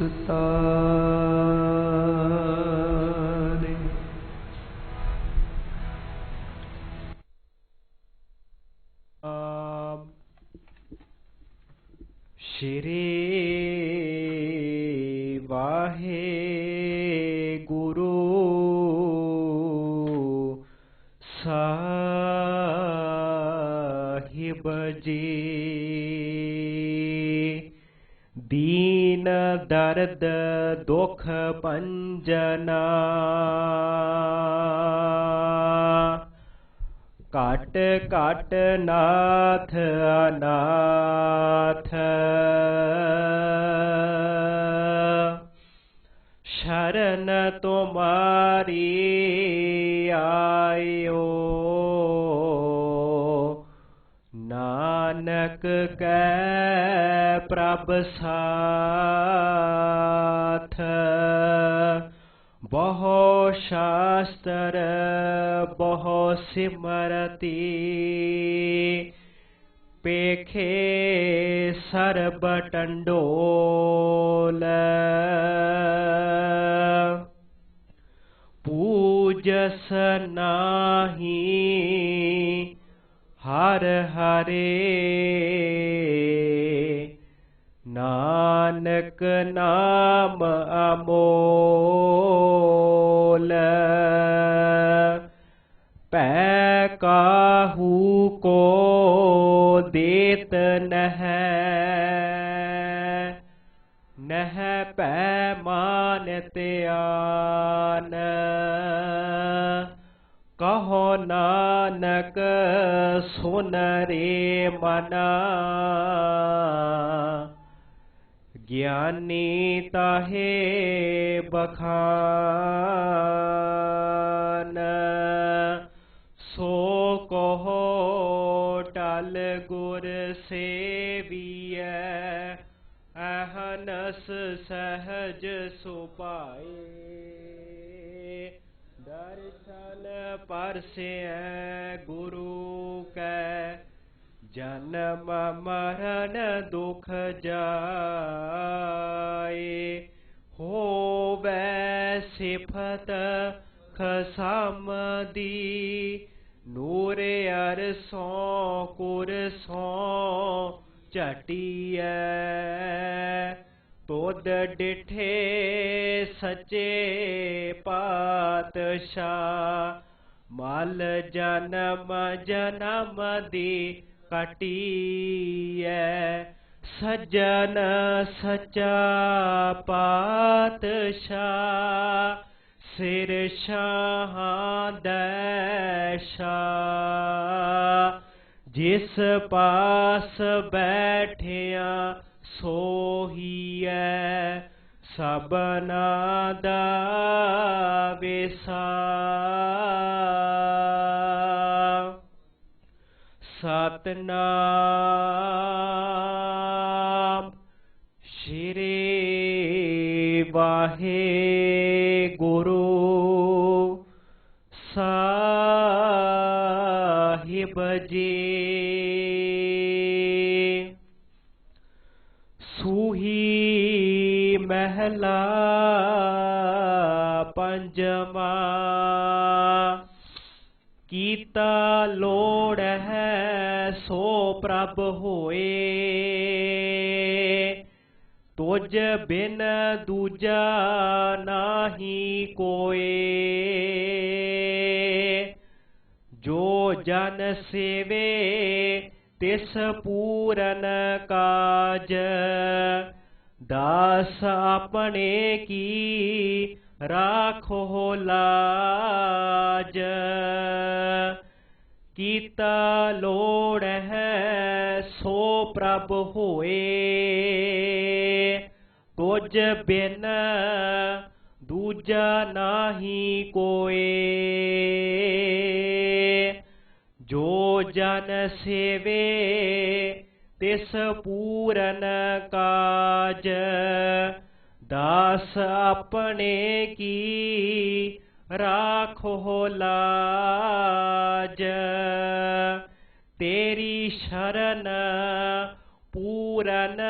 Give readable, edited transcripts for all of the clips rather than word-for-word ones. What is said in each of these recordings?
विस्तारे। श्री वाहे गुरु साहिब जी, दीन दर्द दुख पंजना, काट काट नाथ अनाथ, शरण तुम्हारी आयो, नानक कै प्रभ साथ, बहु शास्त्र बहु सिमरती, पेखे सर्ब टंडोल, पूजस नाही हर हरे, नानक नाम अमोल, पै काहू को देत नह, नह पै मानत आन, कहो नानक सुन रे मना, ज्ञानी ताहे बखान, सो कहो टल गुर सेविय, अहनस सहज सुभाए, दर्शन परसे गुरु कै, जन्म मरण दुख जाए, होवै सिफत खसामदी, नूर अरसों कुरसों झटियै, तुद डिठे सच्चे पातशाह, मल जन्म जन्म दी कटियै, सज्जन सच्चा पातशाह, सिर शाहां दैशा, जिस पास बैठिया सोहियै, सबना दा विसा, सतनाम श्री वाहे गुरु साहिब जी, सूही महला पंजवा, कीता लोड़ है सो प्रभ होए, तुझ बिन दूजा नाही कोए, जो जन सेवे तिस पूरन काज, दास अपने की राखो लाज, कीता लोड़ है सो प्रभ होए, तुझ बिन दूजा नाही कोए, जो जन सेवे तिस पूरन काज, दास अपने की राखो लाज, तेरी शरण पूरन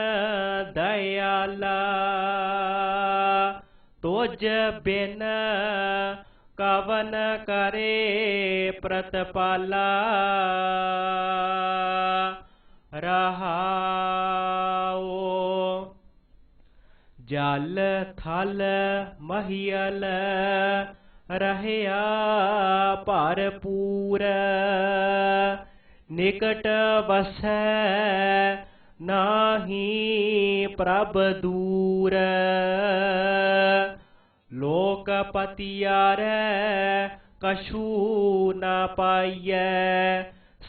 दयाला तुझ बिन कवन करे प्रतिपाला रहाओ जल थल महियल रहया भरपूर निकट वसै नाहि प्रभ दूर लोकपतियारै कछु न पाइयै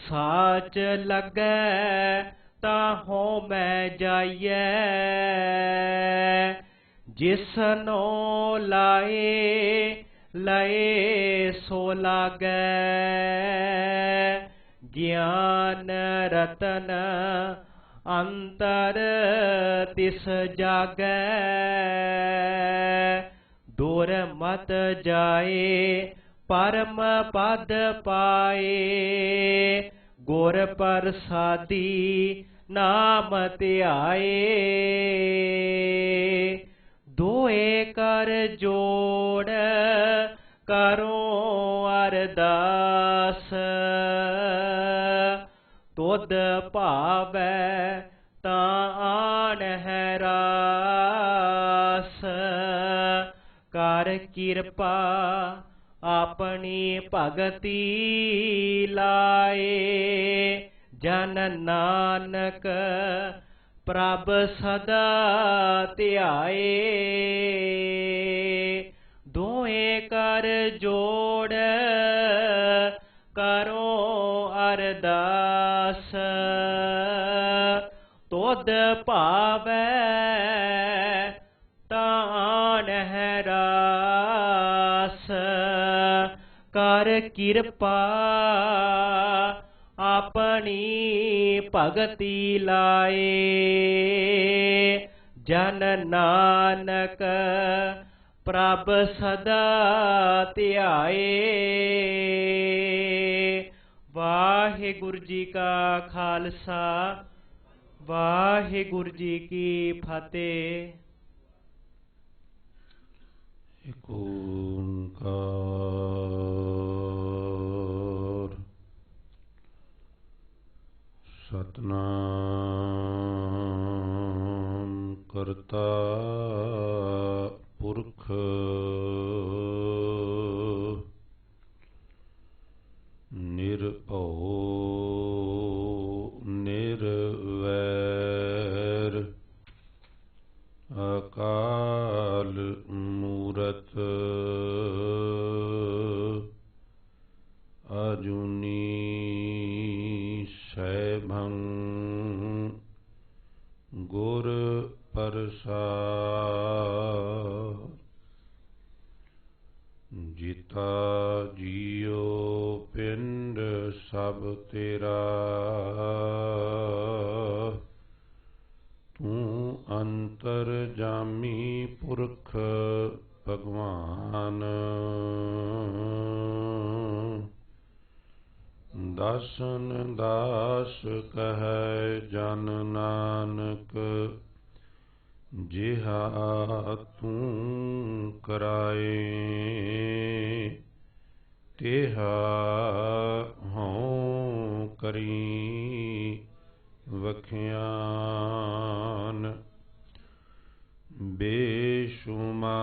साच लगै ताहों मैं जाइयै जिसनो लाए लए सो लागै ज्ञान रतन अंतर तिस जागै दूर मत जाए परम पद पाए गुर प्रसादी नाम ध्याए दोए कर जोड़ करो अरदास तुद भावै तां आन है रास कर किरपा अपनी भगति लाए जन नानक प्रभ सदा ध्याए दोए कर जोड़ करो अरदास तुद भावै तान है रास कर किरपा अपनी भगति लाए जन नानक प्रभ सदा ध्याए। वाहिगुरु जी का खालसा वाहिगुरु जी की फतेह। एक ओंकार सतनाम करता पुरख निरभौ निरवैर अकाल मूरत अजूनी सैभं गुर प्रसाद जिता जियो पिंड सब तेरा तू अंतर जामी पुरख भगवान दासन दास कहे जन नानक जिहा तू कराए तेहा हों करी वख्यान बेशुमार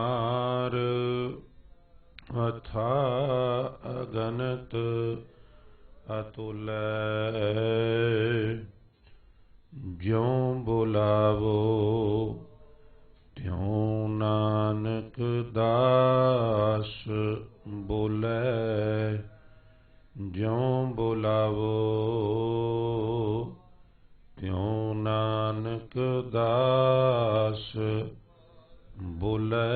अथा अगनत अतुलै ज्यों बुलावो त्यों नानक दास बोलै ज्यों बुलावो त्यों नानक दास बोलै।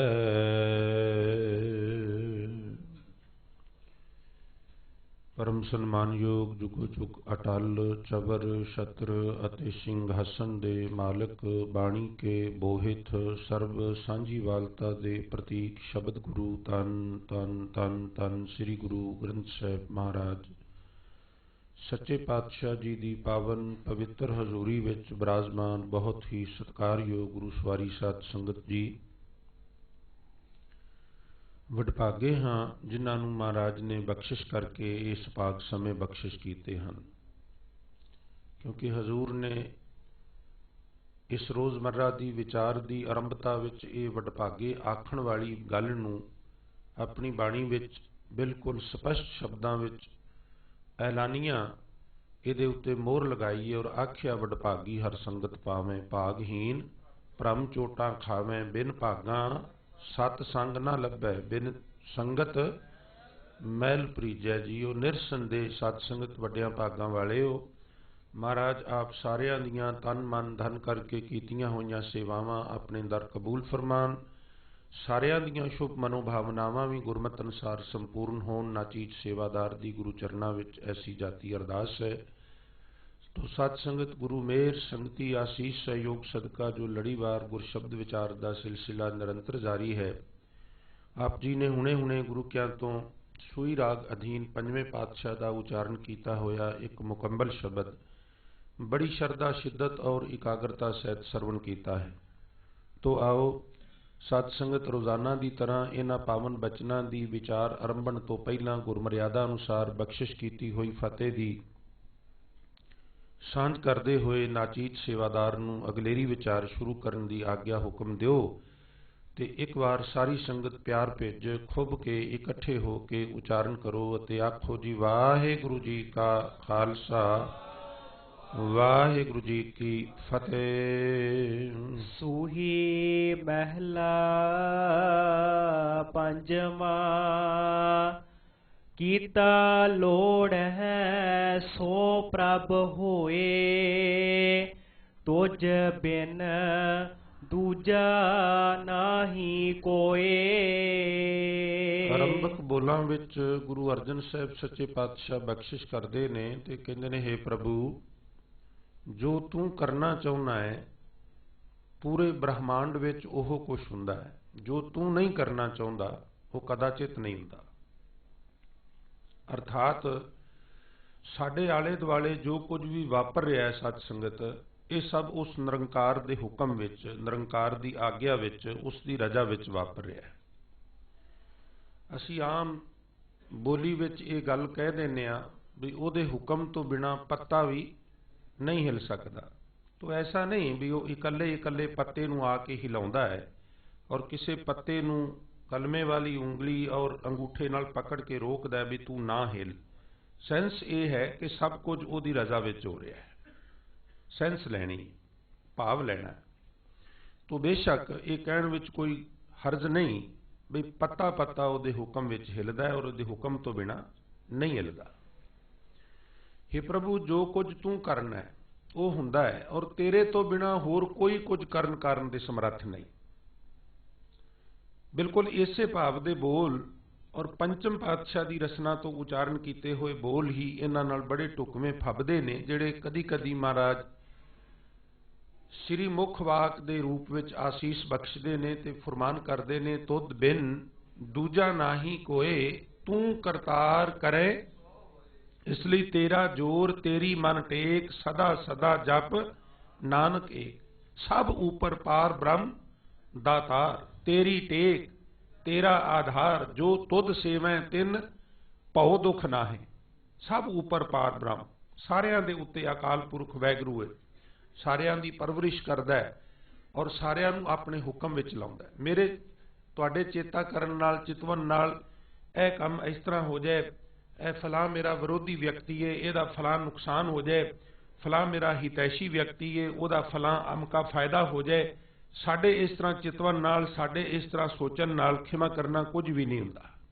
परम सन्मानयोग जुगो जुग अटल चबर छत्र अते सिंघासन दे मालिक बाणी के बोहित सर्व सांझीवालता दे प्रतीक शब्द गुरु तन तन तन तन श्री गुरु ग्रंथ साहिब महाराज ਸੱਚੇ ਪਾਤਸ਼ਾਹ ਜੀ ਦੀ ਪਾਵਨ ਪਵਿੱਤਰ ਹਜ਼ੂਰੀ ਵਿੱਚ ਬਿਰਾਜਮਾਨ ਬਹੁਤ ਹੀ ਸਤਿਕਾਰਯੋਗ ਗੁਰੂ ਸਵਾਰੀ ਸਾਧ ਸੰਗਤ ਜੀ, ਵਡਭਾਗੇ ਹਾਂ ਜਿਨ੍ਹਾਂ ਨੂੰ ਮਹਾਰਾਜ ਨੇ ਬਖਸ਼ਿਸ਼ ਕਰਕੇ ਇਸ ਭਾਗ ਸਮੇਂ ਬਖਸ਼ਿਸ਼ ਕੀਤੇ ਹਨ। ਕਿਉਂਕਿ ਹਜ਼ੂਰ ਨੇ ਇਸ ਰੋਜ਼ਮर्रा ਦੀ ਵਿਚਾਰ ਦੀ ਆਰੰਭਤਾ ਵਿੱਚ ਇਹ ਵਡਭਾਗੇ ਆਖਣ ਵਾਲੀ ਗੱਲ ਨੂੰ ਆਪਣੀ ਬਾਣੀ ਵਿੱਚ ਬਿਲਕੁਲ ਸਪਸ਼ਟ ਸ਼ਬਦਾਂ ਵਿੱਚ ਐਲਾਨੀਆਂ ਇਹਦੇ ਉੱਤੇ ਮੋਹਰ ਲਗਾਈ ਔਰ ਆਖਿਆ, ਵਡਭਾਗੀ ਹਰ ਸੰਗਤ ਪਾਵੇਂ, ਭਾਗਹੀਨ ਭ੍ਰਮ ਚੋਟਾਂ ਖਾਵੇਂ, ਬਿਨ ਭਾਗਾਂ ਸਤ ਸੰਗ ਨਾ ਲੱਭੈ, ਬਿਨ ਸੰਗਤ ਮੈਲ ਪ੍ਰੀਜੈ। ਜੀ ਉਹ ਨਿਰਸੰਦੇਹ ਸਤ ਸੰਗਤ ਵੱਡਿਆਂ ਭਾਗਾਂ ਵਾਲੇ ਹੋ। ਮਹਾਰਾਜ ਆਪ ਸਾਰਿਆਂ ਦੀਆਂ ਤਨ ਮਨ ਧਨ ਕਰਕੇ ਕੀਤੀਆਂ ਹੋਈਆਂ ਸੇਵਾਵਾਂ ਆਪਣੇ ਦਰ ਕਬੂਲ ਫਰਮਾਨ। ਸਾਰਿਆਂ ਦੀਆਂ ਸ਼ੁਭ ਮਨੋਭਾਵਨਾਵਾਂ ਵੀ ਗੁਰਮਤਿ ਅਨੁਸਾਰ ਸੰਪੂਰਨ ਹੋਣ। ਨਾਚੀਜ ਸੇਵਾਦਾਰ ਦੀ ਗੁਰੂ ਚਰਨਾਂ ਵਿੱਚ ਐਸੀ ਜਾਤੀ ਅਰਦਾਸ ਹੈ। ਤੋ ਸਤ ਸੰਗਤ ਗੁਰੂ ਮੇਹਰ ਸੰਗਤੀ ਆਸੀਸ ਸਹਿਯੋਗ ਸਦਕਾ ਜੋ ਲੜੀਵਾਰ ਗੁਰਸ਼ਬਦ ਵਿਚਾਰ ਦਾ ਸਿਲਸਿਲਾ ਨਿਰੰਤਰ ਜਾਰੀ ਹੈ, ਆਪ ਜੀ ਨੇ ਹੁਣੇ ਗੁਰੂ ਕਿਆਂ ਤੋਂ ਸੂਈ ਰਾਗ ਅਧੀਨ ਪੰਜਵੇਂ ਪਾਤਸ਼ਾਹ ਦਾ ਉਚਾਰਨ ਕੀਤਾ ਹੋਇਆ ਇੱਕ ਮੁਕੰਮਲ ਸ਼ਬਦ ਬੜੀ ਸ਼ਰਧਾ ਸ਼ਿੱਦਤ ਔਰ ਇਕਾਗਰਤਾ ਸਹਿਤ ਸਰਵਣ ਕੀਤਾ ਹੈ। ਤੋ ਆਓ ਸਤ ਸੰਗਤ ਰੋਜ਼ਾਨਾ ਦੀ ਤਰ੍ਹਾਂ ਇਹਨਾਂ ਪਾਵਨ ਬਚਨਾਂ ਦੀ ਵਿਚਾਰ ਆਰੰਭਣ ਤੋਂ ਪਹਿਲਾਂ ਗੁਰਮਰਿਆਦਾ ਅਨੁਸਾਰ ਬਖਸ਼ਿਸ਼ ਕੀਤੀ ਹੋਈ ਫਤਿਹ ਦੀ ਸਾਂਝ ਕਰਦੇ ਹੋਏ ਨਾਚੀਜ ਸੇਵਾਦਾਰ ਨੂੰ ਅਗਲੇਰੀ ਵਿਚਾਰ ਸ਼ੁਰੂ ਕਰਨ ਦੀ ਆਗਿਆ ਹੁਕਮ ਦਿਓ ਤੇ ਇੱਕ ਵਾਰ ਸਾਰੀ ਸੰਗਤ ਪਿਆਰ ਭੇਜ ਖੁੱਭ ਕੇ ਇਕੱਠੇ ਹੋ ਕੇ ਉਚਾਰਨ ਕਰੋ ਅਤੇ ਆਖੋ ਜੀ, ਵਾਹਿਗੁਰੂ ਜੀ ਕਾ ਖਾਲਸਾ, ਵਾਹਿਗੁਰੂ ਜੀ ਕੀ ਫਤਿਹ। ਸੂਹੀ ਮਹਿਲਾ ਪੰਜਵਾਂ, ਕੀਤਾ ਲੋੜ ਹੈ ਸੋ ਪ੍ਰਭ ਹੋਏ, ਤੁਝ ਬਿਨ ਦੂਜਾ ਨਾਹੀ ਕੋਏ। ਆਰੰਭਕ ਬੋਲਾਂ ਵਿੱਚ ਗੁਰੂ ਅਰਜਨ ਸਾਹਿਬ ਸੱਚੇ ਪਾਤਸ਼ਾਹ ਬਖਸ਼ਿਸ਼ ਕਰਦੇ ਨੇ ਤੇ ਕਹਿੰਦੇ ਨੇ, ਹੇ ਪ੍ਰਭੂ, ਜੋ ਤੂੰ ਕਰਨਾ ਚਾਹੁੰਦਾ ਹੈ ਪੂਰੇ ਬ੍ਰਹਮਾਂਡ ਵਿੱਚ ਉਹ ਕੁਝ ਹੁੰਦਾ ਹੈ, ਜੋ ਤੂੰ ਨਹੀਂ ਕਰਨਾ ਚਾਹੁੰਦਾ ਉਹ ਕਦਾਚਿਤ ਨਹੀਂ ਹੁੰਦਾ। ਅਰਥਾਤ ਸਾਡੇ ਆਲੇ ਦੁਆਲੇ ਜੋ ਕੁਝ ਵੀ ਵਾਪਰ ਰਿਹਾ ਹੈ ਸਤ ਸੰਗਤ, ਇਹ ਸਭ ਉਸ ਨਿਰੰਕਾਰ ਦੇ ਹੁਕਮ ਵਿੱਚ, ਨਿਰੰਕਾਰ ਦੀ ਆਗਿਆ ਵਿੱਚ, ਉਸ ਦੀ ਰਜ਼ਾ ਵਿੱਚ ਵਾਪਰ ਰਿਹਾ ਹੈ। ਅਸੀਂ ਆਮ ਬੋਲੀ ਵਿੱਚ ਇਹ ਗੱਲ ਕਹਿ ਦਿੰਦੇ ਹਾਂ ਵੀ ਉਹਦੇ ਹੁਕਮ ਤੋਂ ਬਿਨਾਂ ਪੱਤਾ ਵੀ ਨਹੀਂ ਹਿਲ ਸਕਦਾ। ਤੋ ਐਸਾ ਨਹੀਂ ਵੀ ਉਹ ਇਕੱਲੇ ਪੱਤੇ ਨੂੰ ਆ ਕੇ ਹਿਲਾਉਂਦਾ ਹੈ ਔਰ ਕਿਸੇ ਪੱਤੇ ਨੂੰ ਕਲਮੇ ਵਾਲੀ ਉਂਗਲੀ ਔਰ ਅੰਗੂਠੇ ਨਾਲ ਪਕੜ ਕੇ ਰੋਕਦਾ ਵੀ ਤੂੰ ਨਾ ਹਿਲ। ਸੈਂਸ ਇਹ ਹੈ ਕਿ ਸਭ ਕੁਝ ਉਹਦੀ ਰਜ਼ਾ ਵਿੱਚ ਹੋ ਰਿਹਾ ਹੈ। ਸੈਂਸ ਲੈਣੀ, ਭਾਵ ਲੈਣਾ। ਤੋ ਬੇਸ਼ੱਕ ਇਹ ਕਹਿਣ ਵਿੱਚ ਕੋਈ ਹਰਜ ਨਹੀਂ ਵੀ ਪੱਤਾ ਉਹਦੇ ਹੁਕਮ ਵਿੱਚ ਹਿਲਦਾ ਹੈ ਔਰ ਉਹਦੇ ਹੁਕਮ ਤੋਂ ਬਿਨਾਂ ਨਹੀਂ ਹਿਲਦਾ। हे ਪ੍ਰਭੂ, ਜੋ ਕੁਝ ਤੂੰ ਕਰਨਾ ਹੈ ਉਹ ਹੁੰਦਾ ਹੈ ਔਰ ਤੇਰੇ ਤੋਂ ਬਿਨਾਂ ਹੋਰ ਕੋਈ ਕੁਝ ਕਰਨ ਦੇ ਸਮਰੱਥ ਨਹੀਂ। ਬਿਲਕੁਲ ਇਸੇ ਭਾਵ ਦੇ ਬੋਲ ਔਰ ਪੰਚਮ ਪਾਤਸ਼ਾਹ ਦੀ ਰਚਨਾ ਤੋਂ ਉਚਾਰਨ ਕੀਤੇ ਹੋਏ ਬੋਲ ਹੀ ਇਹਨਾਂ ਨਾਲ ਬੜੇ ਢੁਕਵੇਂ ਫੱਬਦੇ ਨੇ, ਜਿਹੜੇ ਕਦੀ ਮਹਾਰਾਜ ਸ੍ਰੀ ਮੁੱਖ ਵਾਕ ਦੇ ਰੂਪ ਵਿੱਚ ਆਸੀਸ ਬਖਸ਼ਦੇ ਨੇ ਤੇ ਫਰਮਾਨ ਕਰਦੇ ਨੇ, ਤੁਧ ਬਿਨ ਦੂਜਾ ਨਾਹੀ ਕੋਏ, ਤੂੰ ਕਰਤਾਰ ਕਰੇ ਇਸ ਲਈ ਤੇਰਾ ਜੋਰ, ਤੇਰੀ ਮਨ ਟੇਕ, ਸਦਾ ਸਦਾ ਜਪ ਨਾਨਕ ਏਕ। ਸਭ ਊਪਰ ਪਾਰ ਬ੍ਰਹਮ ਦਾਤਾਰ, ਤੇਰੀ ਟੇਕ ਤੇਰਾ ਆਧਾਰ, ਜੋ ਤੁਧ ਸੇਵੈ ਤਿਨ ਭਉ ਦੁਖ ਨਾਹੇ। ਸਭ ਊਪਰ ਪਾਰ ਬ੍ਰਹਮ, ਸਾਰਿਆਂ ਦੇ ਉੱਤੇ ਅਕਾਲ ਪੁਰਖ ਵਾਹਿਗੁਰੂ ਹੈ, ਸਾਰਿਆਂ ਦੀ ਪਰਵਰਿਸ਼ ਕਰਦਾ ਹੈ ਔਰ ਸਾਰਿਆਂ ਨੂੰ ਆਪਣੇ ਹੁਕਮ ਵਿੱਚ ਲਾਉਂਦਾ ਹੈ। ਮੇਰੇ ਤੁਹਾਡੇ ਚੇਤਾ ਕਰਨ ਨਾਲ, ਚਿਤਵਨ ਨਾਲ ਇਹ ਕੰਮ ਇਸ ਤਰ੍ਹਾਂ ਹੋ ਜਾਏ, ਇਹ ਫਲਾਂ ਮੇਰਾ ਵਿਰੋਧੀ ਵਿਅਕਤੀ ਹੈ, ਇਹਦਾ ਫਲਾਂ ਨੁਕਸਾਨ ਹੋ ਜਾਏ, ਫਲਾਂ ਮੇਰਾ ਹਿਤੈਸ਼ੀ ਵਿਅਕਤੀ ਹੈ, ਉਹਦਾ ਫਲਾਂ ਅਮਕਾ ਫਾਇਦਾ ਹੋ ਜਾਏ। ਸਾਡੇ ਇਸ ਤਰ੍ਹਾਂ ਚਿਤਵਨ ਨਾਲ, ਸਾਡੇ ਇਸ ਤਰ੍ਹਾਂ ਸੋਚਣ ਨਾਲ ਖਿਮਾ ਕਰਨਾ ਕੁਝ ਵੀ ਨਹੀਂ ਹੁੰਦਾ।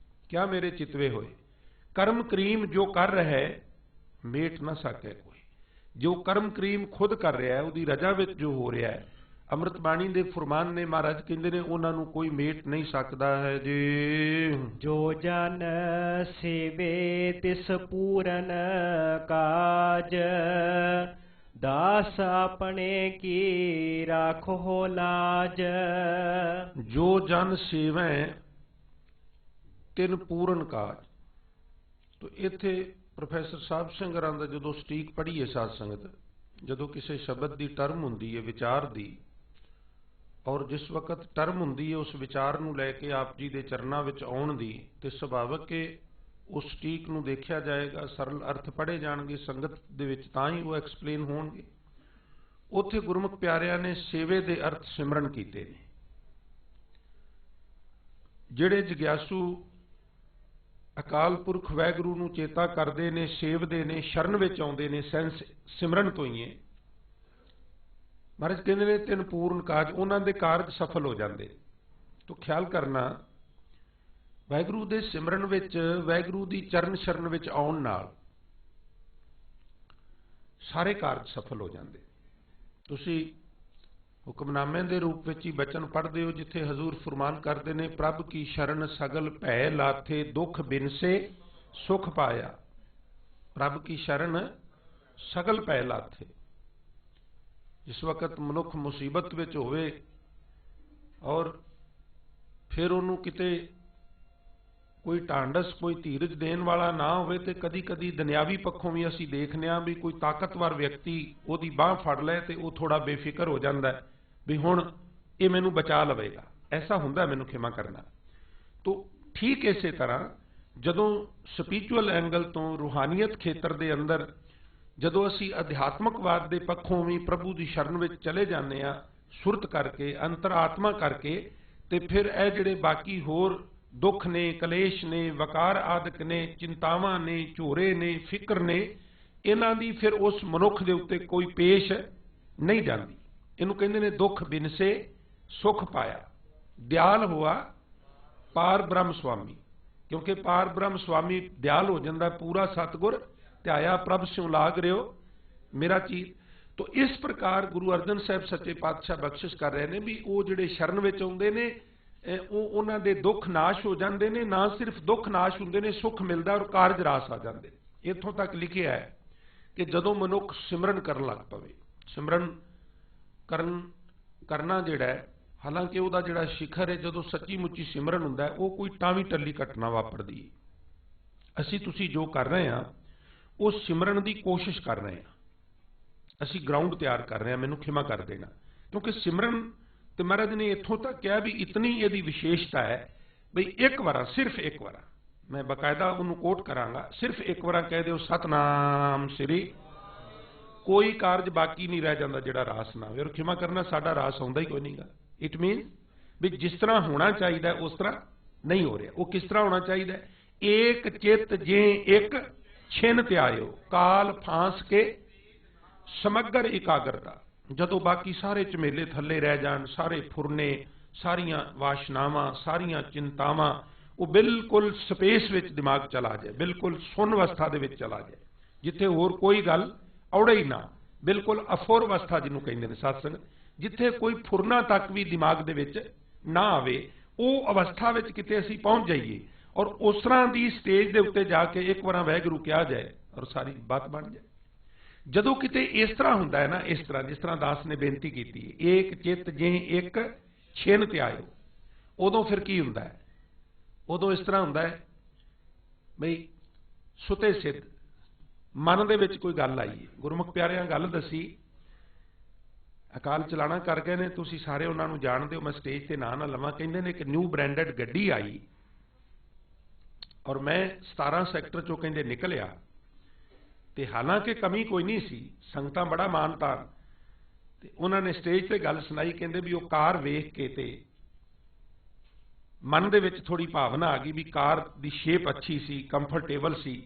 ਕਿਆ ਮੇਰੇ ਚਿਤਵੇ ਹੋਏ ਕਰਮ ਕਰੀਮ ਜੋ ਕਰ ਰਿਹਾ ਹੈ ਮੇਟ ਨਾ ਸਕੇ ਕੋਈ। ਜੋ ਕਰਮ ਕਰੀਮ ਖੁਦ ਕਰ ਰਿਹਾ ਹੈ, ਉਹਦੀ ਰਜਾ ਵਿੱਚ ਜੋ ਹੋ ਰਿਹਾ ਹੈ, ਅੰਮ੍ਰਿਤ ਬਾਣੀ ਦੇ ਫਰਮਾਨ ਨੇ, ਮਹਾਰਾਜ ਕਹਿੰਦੇ ਨੇ ਉਹਨਾਂ ਨੂੰ ਕੋਈ ਮੇਟ ਨਹੀਂ ਸਕਦਾ ਹੈ ਜੀ। ਜੋ ਜਨ ਸੇਵੇ ਤਿਸ ਪੂਰਨ ਕਾਜ, ਦਾਸ ਆਪਣੇ ਕੀ ਰਾਖੋ ਲਾਜ। ਜੋ ਜਨ ਸੇਵੈ ਤਿਨ ਪੂਰਨ ਕਾਜ। ਤੋ ਇੱਥੇ ਪ੍ਰੋਫੈਸਰ ਸਾਹਿਬ ਸਿੰਘ ਹਰਾਂ ਦਾ ਜਦੋਂ ਸਟੀਕ ਪੜ੍ਹੀਏ ਸਾਧ ਸੰਗਤ, ਜਦੋਂ ਕਿਸੇ ਸ਼ਬਦ ਦੀ ਟਰਮ ਹੁੰਦੀ ਹੈ ਵਿਚਾਰ ਦੀ, ਔਰ ਜਿਸ ਵਕਤ ਟਰਮ ਹੁੰਦੀ ਹੈ ਉਸ ਵਿਚਾਰ ਨੂੰ ਲੈ ਕੇ ਆਪ ਜੀ ਦੇ ਚਰਨਾਂ ਵਿੱਚ ਆਉਣ ਦੀ, ਤੇ ਸੁਭਾਵਕ ਕਿ ਉਸ ਸਟੀਕ ਨੂੰ ਦੇਖਿਆ ਜਾਏਗਾ, ਸਰਲ ਅਰਥ ਪੜ੍ਹੇ ਜਾਣਗੇ ਸੰਗਤ ਦੇ ਵਿੱਚ, ਤਾਂ ਹੀ ਉਹ ਐਕਸਪਲੇਨ ਹੋਣਗੇ। ਉੱਥੇ ਗੁਰਮੁਖ ਪਿਆਰਿਆਂ ਨੇ ਸੇਵੇ ਦੇ ਅਰਥ ਸਿਮਰਨ ਕੀਤੇ ਨੇ। ਜਿਹੜੇ ਜਗਿਆਸੂ ਅਕਾਲ ਪੁਰਖ ਵਾਹਿਗੁਰੂ ਨੂੰ ਚੇਤਾ ਕਰਦੇ ਨੇ, ਸੇਵਦੇ ਨੇ, ਸ਼ਰਨ ਵਿੱਚ ਆਉਂਦੇ ਨੇ, ਸੈਂਸ ਸਿਮਰਨ ਤੋਂ ਹੀ ਮਹਾਰਾਜ ਕਹਿੰਦੇ ਨੇ ਤਿੰਨ ਪੂਰਨ ਕਾਜ, ਉਹਨਾਂ ਦੇ ਕਾਰਜ ਸਫਲ ਹੋ ਜਾਂਦੇ। ਤੋ ਖਿਆਲ ਕਰਨਾ, ਵਾਹਿਗੁਰੂ ਦੇ ਸਿਮਰਨ ਵਿੱਚ, ਵਾਹਿਗੁਰੂ ਦੀ ਚਰਨ ਸ਼ਰਨ ਵਿੱਚ ਆਉਣ ਨਾਲ ਸਾਰੇ ਕਾਰਜ ਸਫਲ ਹੋ ਜਾਂਦੇ। ਤੁਸੀਂ ਹੁਕਮਨਾਮੇ ਦੇ ਰੂਪ ਵਿੱਚ ਹੀ ਬਚਨ ਪੜ੍ਹਦੇ ਹੋ, ਜਿੱਥੇ ਹਜ਼ੂਰ ਫਰਮਾਨ ਕਰਦੇ ਨੇ, ਪ੍ਰਭ ਕੀ ਸ਼ਰਨ ਸਗਲ ਭੈ ਲਾਥੇ, ਦੁੱਖ ਬਿਨਸੇ ਸੁਖ ਪਾਇਆ। ਪ੍ਰਭ ਕੀ ਸ਼ਰਨ ਸਗਲ ਭੈ ਲਾਥੇ। ਜਿਸ ਵਕਤ ਮਨੁੱਖ ਮੁਸੀਬਤ ਵਿੱਚ ਹੋਵੇ ਔਰ ਫਿਰ ਉਹਨੂੰ ਕਿਤੇ ਕੋਈ ਢਾਂਡਸ, ਕੋਈ ਧੀਰਜ ਦੇਣ ਵਾਲਾ ਨਾ ਹੋਵੇ, ਤੇ ਕਦੀ ਕਦੀ ਦੁਨਿਆਵੀ ਪੱਖੋਂ ਵੀ ਅਸੀਂ ਦੇਖਦੇ ਹਾਂ ਵੀ ਕੋਈ ਤਾਕਤਵਰ ਵਿਅਕਤੀ ਉਹਦੀ ਬਾਂਹ ਫੜ ਲੈ ਤੇ ਉਹ ਥੋੜਾ ਬੇਫਿਕਰ ਹੋ ਜਾਂਦਾ ਵੀ ਹੁਣ ਇਹ ਮੈਨੂੰ ਬਚਾ ਲਵੇਗਾ, ਐਸਾ ਹੁੰਦਾ, ਮੈਨੂੰ ਖਿਮਾ ਕਰਨਾ। ਤੋ ਠੀਕ ਇਸੇ ਤਰ੍ਹਾਂ ਜਦੋਂ ਸਪਿਰਿਚੁਅਲ ਐਂਗਲ ਤੋਂ, ਰੂਹਾਨੀਅਤ ਖੇਤਰ ਦੇ ਅੰਦਰ ਜਦੋਂ ਅਸੀਂ ਅਧਿਆਤਮਕਵਾਦ ਦੇ ਪੱਖੋਂ ਵੀ ਪ੍ਰਭੂ ਦੀ ਸ਼ਰਨ ਵਿੱਚ ਚਲੇ ਜਾਂਦੇ ਹਾਂ, ਸੁਰਤ ਕਰਕੇ, ਅੰਤਰਾਤਮਾ ਕਰਕੇ, ਤੇ ਫਿਰ ਇਹ ਜਿਹੜੇ ਬਾਕੀ ਹੋਰ ਦੁੱਖ ਨੇ, ਕਲੇਸ਼ ਨੇ, ਵਕਾਰ ਆਦਿਕ ਨੇ, ਚਿੰਤਾਵਾਂ ਨੇ, ਝੋਰੇ ਨੇ, ਫਿਕਰ ਨੇ, ਇਹਨਾਂ ਦੀ ਫਿਰ ਉਸ ਮਨੁੱਖ ਦੇ ਉੱਤੇ ਕੋਈ ਪੇਸ਼ ਨਹੀਂ ਜਾਂਦੀ। ਇਹਨੂੰ ਕਹਿੰਦੇ ਨੇ ਦੁੱਖ ਬਿਨਸੇ ਸੁਖ ਪਾਇਆ। ਦਿਆਲ ਹੋਆ ਪਾਰ ਬ੍ਰਹਮ ਸੁਆਮੀ, ਕਿਉਂਕਿ ਪਾਰ ਬ੍ਰਹਮ ਸੁਆਮੀ ਦਿਆਲ ਹੋ ਜਾਂਦਾ, ਪੂਰਾ ਸਤਿਗੁਰ ਧਿਆਇਆ ਪ੍ਰਭ ਸਿਉ ਲਾਗ ਰਿਓ ਮੇਰਾ ਚੀਤ। ਤੋ ਇਸ ਪ੍ਰਕਾਰ ਗੁਰੂ ਅਰਜਨ ਸਾਹਿਬ ਸੱਚੇ ਪਾਤਸ਼ਾਹ ਬਖਸ਼ਿਸ਼ ਕਰ ਰਹੇ ਨੇ ਵੀ ਉਹ ਜਿਹੜੇ ਸ਼ਰਨ ਵਿੱਚ ਆਉਂਦੇ ਨੇ ਉਹ ਉਹਨਾਂ ਦੇ ਦੁੱਖ ਨਾਸ਼ ਹੋ ਜਾਂਦੇ ਨੇ। ਨਾ ਸਿਰਫ ਦੁੱਖ ਨਾਸ਼ ਹੁੰਦੇ ਨੇ, ਸੁੱਖ ਮਿਲਦਾ ਔਰ ਕਾਰਜ ਰਾਸ ਆ ਜਾਂਦੇ। ਇੱਥੋਂ ਤੱਕ ਲਿਖਿਆ ਹੈ ਕਿ ਜਦੋਂ ਮਨੁੱਖ ਸਿਮਰਨ ਕਰਨ ਲੱਗ ਪਵੇ, ਸਿਮਰਨ ਕਰਨਾ ਜਿਹੜਾ ਹੈ, ਹਾਲਾਂਕਿ ਉਹਦਾ ਜਿਹੜਾ ਸਿਖਰ ਹੈ, ਜਦੋਂ ਸੱਚੀ ਮੁੱਚੀ ਸਿਮਰਨ ਹੁੰਦਾ ਹੈ, ਉਹ ਕੋਈ ਟਾਵੀਂ ਟੱਲੀ ਘਟਨਾ ਵਾਪਰਦੀ ਹੈ। ਅਸੀਂ ਤੁਸੀਂ ਜੋ ਕਰ ਰਹੇ ਹਾਂ ਉਹ ਸਿਮਰਨ ਦੀ ਕੋਸ਼ਿਸ਼ ਕਰ ਰਹੇ ਹਾਂ, ਅਸੀਂ ਗਰਾਊਂਡ ਤਿਆਰ ਕਰ ਰਹੇ ਹਾਂ, ਮੈਨੂੰ ਖਿਮਾ ਕਰ ਦੇਣਾ। ਕਿਉਂਕਿ ਸਿਮਰਨ ਤੇ ਮਹਾਰਾਜ ਨੇ ਇੱਥੋਂ ਤੱਕ ਕਿਹਾ ਵੀ ਇਤਨੀ ਇਹਦੀ ਵਿਸ਼ੇਸ਼ਤਾ ਹੈ ਬਈ ਇੱਕ ਵਾਰ, ਸਿਰਫ ਇੱਕ ਵਾਰ, ਮੈਂ ਬਕਾਇਦਾ ਉਹਨੂੰ ਕੋਟ ਕਰਾਂਗਾ, ਸਿਰਫ ਇੱਕ ਵਾਰ ਕਹਿ ਦਿਓ ਸਤਨਾਮ ਸ੍ਰੀ, ਕੋਈ ਕਾਰਜ ਬਾਕੀ ਨਹੀਂ ਰਹਿ ਜਾਂਦਾ ਜਿਹੜਾ ਰਾਸ ਨਾ ਹੋਵੇ। ਔਰ ਖਿਮਾ ਕਰਨਾ, ਸਾਡਾ ਰਾਸ ਆਉਂਦਾ ਹੀ ਕੋਈ ਨਹੀਂਗਾ। ਇਟ ਮੀਨ ਵੀ ਜਿਸ ਤਰ੍ਹਾਂ ਹੋਣਾ ਚਾਹੀਦਾ ਉਸ ਤਰ੍ਹਾਂ ਨਹੀਂ ਹੋ ਰਿਹਾ। ਉਹ ਕਿਸ ਤਰ੍ਹਾਂ ਹੋਣਾ ਚਾਹੀਦਾ? ਏਕ ਚਿੱਤ ਜੇ ਇੱਕ ਛਿਨ ਧਿਆਇਓ, ਕਾਲ ਫਾਂਸ ਕੇ ਸਮਗਰ ਇਕਾਗਰਤਾ। ਜਦੋਂ ਬਾਕੀ ਸਾਰੇ ਝਮੇਲੇ ਥੱਲੇ ਰਹਿ ਜਾਣ, ਸਾਰੇ ਫੁਰਨੇ, ਸਾਰੀਆਂ ਵਾਸ਼ਨਾਵਾਂ, ਸਾਰੀਆਂ ਚਿੰਤਾਵਾਂ, ਉਹ ਬਿਲਕੁਲ ਸਪੇਸ ਵਿੱਚ ਦਿਮਾਗ ਚਲਾ ਜਾਏ, ਬਿਲਕੁਲ ਸੁੰਨ ਅਵਸਥਾ ਦੇ ਵਿੱਚ ਚਲਾ ਜਾਏ, ਜਿੱਥੇ ਹੋਰ ਕੋਈ ਗੱਲ ਔੜੇ ਹੀ ਨਾ, ਬਿਲਕੁਲ ਅਫੁਰ ਅਵਸਥਾ ਜਿਹਨੂੰ ਕਹਿੰਦੇ ਨੇ ਸਤਸੰਗ, ਜਿੱਥੇ ਕੋਈ ਫੁਰਨਾ ਤੱਕ ਵੀ ਦਿਮਾਗ ਦੇ ਵਿੱਚ ਨਾ ਆਵੇ, ਉਹ ਅਵਸਥਾ ਵਿੱਚ ਕਿਤੇ ਅਸੀਂ ਪਹੁੰਚ ਜਾਈਏ ਔਰ ਉਸ ਤਰ੍ਹਾਂ ਦੀ ਸਟੇਜ ਦੇ ਉੱਤੇ ਜਾ ਕੇ ਇੱਕ ਵਾਰ ਵਾਹਿਗੁਰੂ ਕਿਹਾ ਜਾਏ ਔਰ ਸਾਰੀ ਬਾਤ ਬਣ ਜਾਏ। ਜਦੋਂ ਕਿਤੇ ਇਸ ਤਰ੍ਹਾਂ ਹੁੰਦਾ ਹੈ ਨਾ, ਇਸ ਤਰ੍ਹਾਂ ਜਿਸ ਤਰ੍ਹਾਂ ਦਾਸ ਨੇ ਬੇਨਤੀ ਕੀਤੀ ਹੈ, ਏਕ ਚਿੱਤ ਜੇ ਇੱਕ ਛਿਨ ਧਿਆਇਓ, ਉਦੋਂ ਫਿਰ ਕੀ ਹੁੰਦਾ ਹੈ? ਉਦੋਂ ਇਸ ਤਰ੍ਹਾਂ ਹੁੰਦਾ ਹੈ ਬਈ ਸੁਤੇ ਸਿੱਧ ਮਨ ਦੇ ਵਿੱਚ ਕੋਈ ਗੱਲ ਆਈ, ਗੁਰਮੁਖ ਪਿਆਰਿਆਂ ਗੱਲ ਦੱਸੀ, ਅਕਾਲ ਚਲਾਣਾ ਕਰ ਗਏ ਨੇ, ਤੁਸੀਂ ਸਾਰੇ ਉਹਨਾਂ ਨੂੰ ਜਾਣਦੇ ਹੋ, ਮੈਂ ਸਟੇਜ ਤੇ ਨਾਂ ਨਾ ਲਵਾਂ। ਕਹਿੰਦੇ ਨੇ ਕਿ ਨਿਊ ਬ੍ਰਾਂਡਡ ਗੱਡੀ ਆਈ ਔਰ ਮੈਂ 17 ਸੈਕਟਰ ਚੋਂ ਕਹਿੰਦੇ ਨਿਕਲਿਆ, ਤੇ ਹਾਲਾਂਕਿ ਕਮੀ ਕੋਈ ਨਹੀਂ ਸੀ, ਸੰਗਤਾਂ ਬੜਾ ਮਾਨਤਾਨ, ਤੇ ਉਹਨਾਂ ਨੇ ਸਟੇਜ ਤੇ ਗੱਲ ਸੁਣਾਈ। ਕਹਿੰਦੇ ਵੀ ਉਹ ਕਾਰ ਵੇਖ ਕੇ ਤੇ ਮਨ ਦੇ ਵਿੱਚ ਥੋੜੀ ਭਾਵਨਾ ਆ ਗਈ ਵੀ ਕਾਰ ਦੀ ਸ਼ੇਪ ਅੱਛੀ ਸੀ, ਕੰਫਰਟੇਬਲ ਸੀ,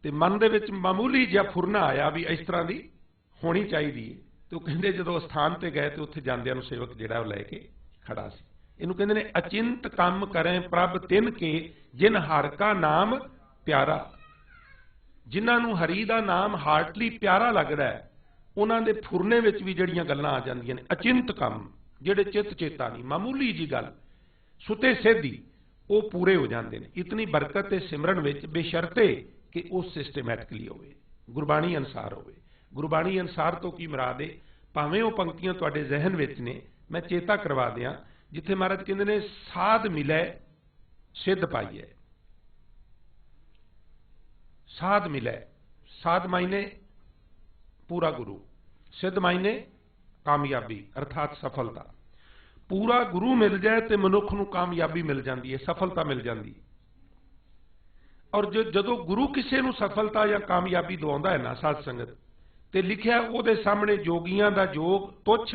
ਤੇ ਮਨ ਦੇ ਵਿੱਚ ਮਾਮੂਲੀ ਜਿਹਾ ਫੁਰਨਾ ਆਇਆ ਵੀ ਇਸ ਤਰ੍ਹਾਂ ਦੀ ਹੋਣੀ ਚਾਹੀਦੀ ਹੈ। ਤੇ ਉਹ ਕਹਿੰਦੇ ਜਦੋਂ ਸਥਾਨ ਤੇ ਗਏ ਤੇ ਉੱਥੇ ਜਾਂਦਿਆਂ ਨੂੰ ਸੇਵਕ ਜਿਹੜਾ ਉਹ ਲੈ ਕੇ ਖੜਾ ਸੀ। ਇਹਨੂੰ ਕਹਿੰਦੇ ਨੇ ਅਚਿੰਤ ਕੰਮ ਕਰੇ ਪ੍ਰਭ ਤਿਨ ਕੇ, ਜਿਨ ਹਰ ਕਾ ਨਾਮ ਪਿਆਰਾ। ਜਿਨ੍ਹਾਂ ਨੂੰ ਹਰੀ ਦਾ ਨਾਮ ਹਾਰਟਲੀ ਪਿਆਰਾ ਲੱਗਦਾ ਹੈ, ਉਹਨਾਂ ਦੇ ਫੁਰਨੇ ਵਿੱਚ ਵੀ ਜਿਹੜੀਆਂ ਗੱਲਾਂ ਆ ਜਾਂਦੀਆਂ ਨੇ, ਅਚਿੰਤ ਕੰਮ, ਜਿਹੜੇ ਚਿੱਤ ਚੇਤਾ ਨਹੀਂ, ਮਾਮੂਲੀ ਜੀ ਗੱਲ, ਸੁਤੇ ਸਿੱਧੀ, ਉਹ ਪੂਰੇ ਹੋ ਜਾਂਦੇ ਨੇ। ਇਤਨੀ ਬਰਕਤ ਤੇ ਸਿਮਰਨ ਵਿੱਚ, ਬੇਸ਼ਰਤੇ ਕਿ ਉਹ ਸਿਸਟਮੈਟਿਕਲੀ ਹੋਵੇ, ਗੁਰਬਾਣੀ ਅਨੁਸਾਰ ਹੋਵੇ। ਗੁਰਬਾਣੀ ਅਨੁਸਾਰ ਤੋਂ ਕੀ ਮੁਰਾਦ ਹੈ? ਭਾਵੇਂ ਉਹ ਪੰਕਤੀਆਂ ਤੁਹਾਡੇ ਜ਼ਿਹਨ ਵਿੱਚ ਨੇ, ਮੈਂ ਚੇਤਾ ਕਰਵਾ ਦਿਆਂ, ਜਿੱਥੇ ਮਹਾਰਾਜ ਕਹਿੰਦੇ ਨੇ ਸਾਧ ਮਿਲੇ ਸਿੱਧ ਪਾਈਏ, साध मिले, साध मायने पूरा गुरु, सिद्ध मायने कामयाबी अर्थात सफलता। पूरा गुरु मिल जाए तो मनुख नूं कामयाबी मिल जाती है, सफलता मिल जाती है। और जो गुरु किसी नूं सफलता या कामयाबी दवाउंदा है ना साध संगत, ते लिखिया उहदे सामने जोगियां दा जोग तुच्छ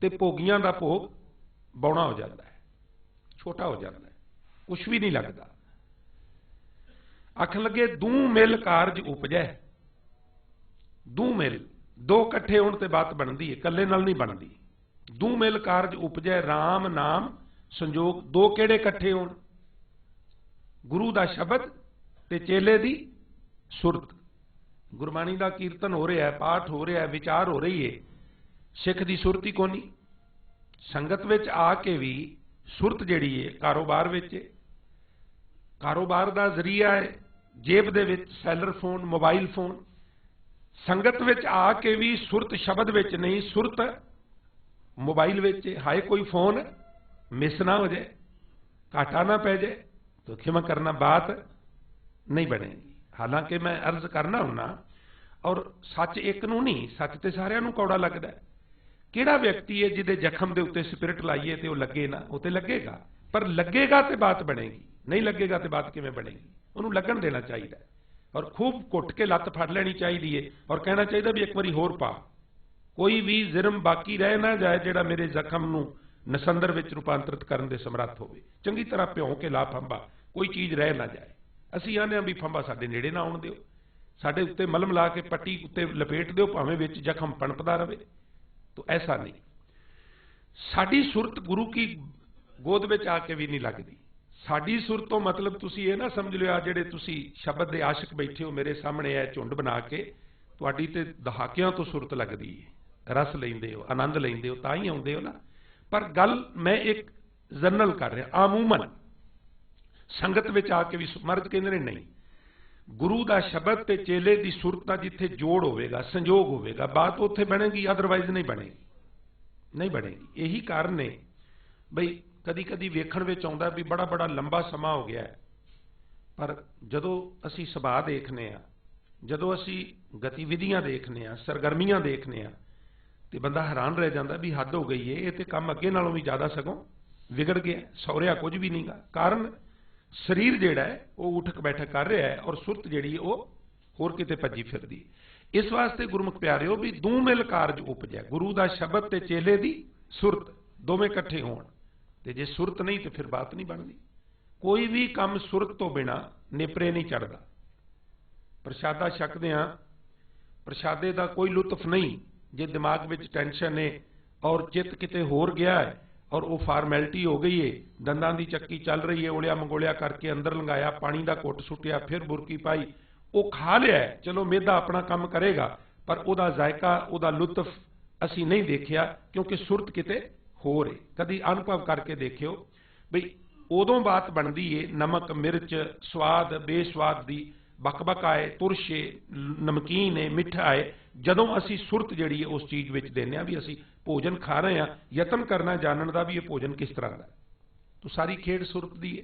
ते भोगियां दा भोग बौना हो जाता है, छोटा हो जाता है, कुछ भी नहीं लगता। आखन लगे दूं मिल कारज उपजै, दूं मिल दो कट्ठे होण ते बात बनती है, कल्ले नाल नहीं बनती। दूं मिल कारज उपजै राम नाम संजोग, दो केड़े कट्ठे होण, गुरु दा शब्द ते चेले दी सुरत। गुरबाणी दा कीर्तन हो रहा है, पाठ हो रहा है, विचार हो रही है, सिख दी सुरत ही कोनी। संगत विच आके भी सुरत जिहड़ी है कारोबार विच है, कारोबार दा जरिया है जेब दे विच सैलर फोन मोबाइल फोन। संगत विच आके भी सुरत शब्द विच नहीं, सुरत मोबाइल विच है। हाय कोई फोन मिस ना हो जाए, घाटा ना पै जाए तो खिमा करना बात नहीं बनेगी। हालांकि मैं अर्ज करना हुन्ना, और सच एक नूं नहीं, सच तो सारिआं नूं कौड़ा लगदा है। किहड़ा व्यक्ति है जिहदे जख्म दे उत्ते स्पिरिट लाइए तो लगे ना, वो तो लगेगा, पर लगेगा तो बात बनेगी, नहीं लगेगा तो बात किवें बनेगी। उन्होंने लगन देना चाहिए और खूब घुट के लत्त फड़ लेनी चाहिए और कहना चाहिए भी एक बारी होर पा, कोई भी जिरम बाकी रह ना जाए जिहड़ा मेरे जख्म नूं नसंदर विच रूपांतरित करन दे समर्थ होवे। चंगी तरह भ्यों के ला फंबा, कोई चीज़ रह ना जाए। असीं आने भी फंबा साडे नेड़े ना आउण दिओ, साडे उत्ते मलम ला के पट्टी उत्ते लपेट दिओ, भावें विच जख्म पणपदा रहे, तो ऐसा नहीं। साडी सुरत गुरु की गोद विच आके भी नहीं लगती। साडी सुरत तो मतलब तुसीं ये ना समझ लिओ, आ जिहड़े तुसीं शब्द दे आशिक बैठे हो मेरे सामने है झुंड बना के, तुहाडी ते दहाकियां तो सुरत लगदी है, रस लैंदे हो, आनंद लैंदे हो, तां ही आउंदे हो ना। पर गल मैं एक जनरल कर रहा, आमूमन संगत विच आके भी मर्द कहंदे ने नहीं, गुरु का शब्द ते चेले की सुरत का जिथे जोड़ होगा, संजोग होगा, बात उत्थे बनेगी, अदरवाइज नहीं बनेगी, नहीं बनेगी। यही कारण है बई कदी कदी वेखण विच आउंदा भी बड़ा बड़ा लंबा समा हो गया है, पर जदों असीं सुभाਅ देखने आ, जदों असीं गतिविधियां देखने आ, सरगर्मियां देखने आ, तो बंदा हैरान रह जाता भी हद हो गई है, ये तो काम अगे नालों भी ज़्यादा सगों विगड़ गया, सौरिया कुछ भी नहीं गा। कारण शरीर जिहड़ा है वो उठक बैठक कर रहा है और सुरत जिहड़ी है वो होर किते भजी फिरदी। इस वास्ते गुरमुख प्यारिओ भी दूं मिल कारज उपजै, गुरु का शब्द ते चेले दी सुरत दोवें इकट्ठे होण, ते जे सुरत नहीं तो फिर बात नहीं बनती। कोई भी काम सुरत तो बिना नेपरे नहीं चढ़ता। प्रशादा छकदे हां, प्रशादे का कोई लुत्फ नहीं जे दिमाग में टेंशन है और चित्त किते होर गया है और वो फार्मैलिटी हो गई है, दंदां दी चक्की चल रही है, उलिया मंगोलिया करके अंदर लंघाया, पानी का घुट सुटिया, फिर बुरकी पाई, वो खा लिया है, चलो मेदा अपना काम करेगा, पर उहदा जायका उहदा लुत्फ असी नहीं देखिया, क्योंकि सुरत किते होर है। कदी अनुभव करके देखियो बई उदों बात बनती है नमक मिर्च स्वाद बेस्वाद की बक आए, तुरशे नमकीन है, मिठा है, जदों असी सुरत जिहड़ी है उस चीज़ में देने भी असी भोजन खा रहे हैं, यतन करना जानने का भी ये भोजन किस तरह का, तो सारी खेड सुरत की है।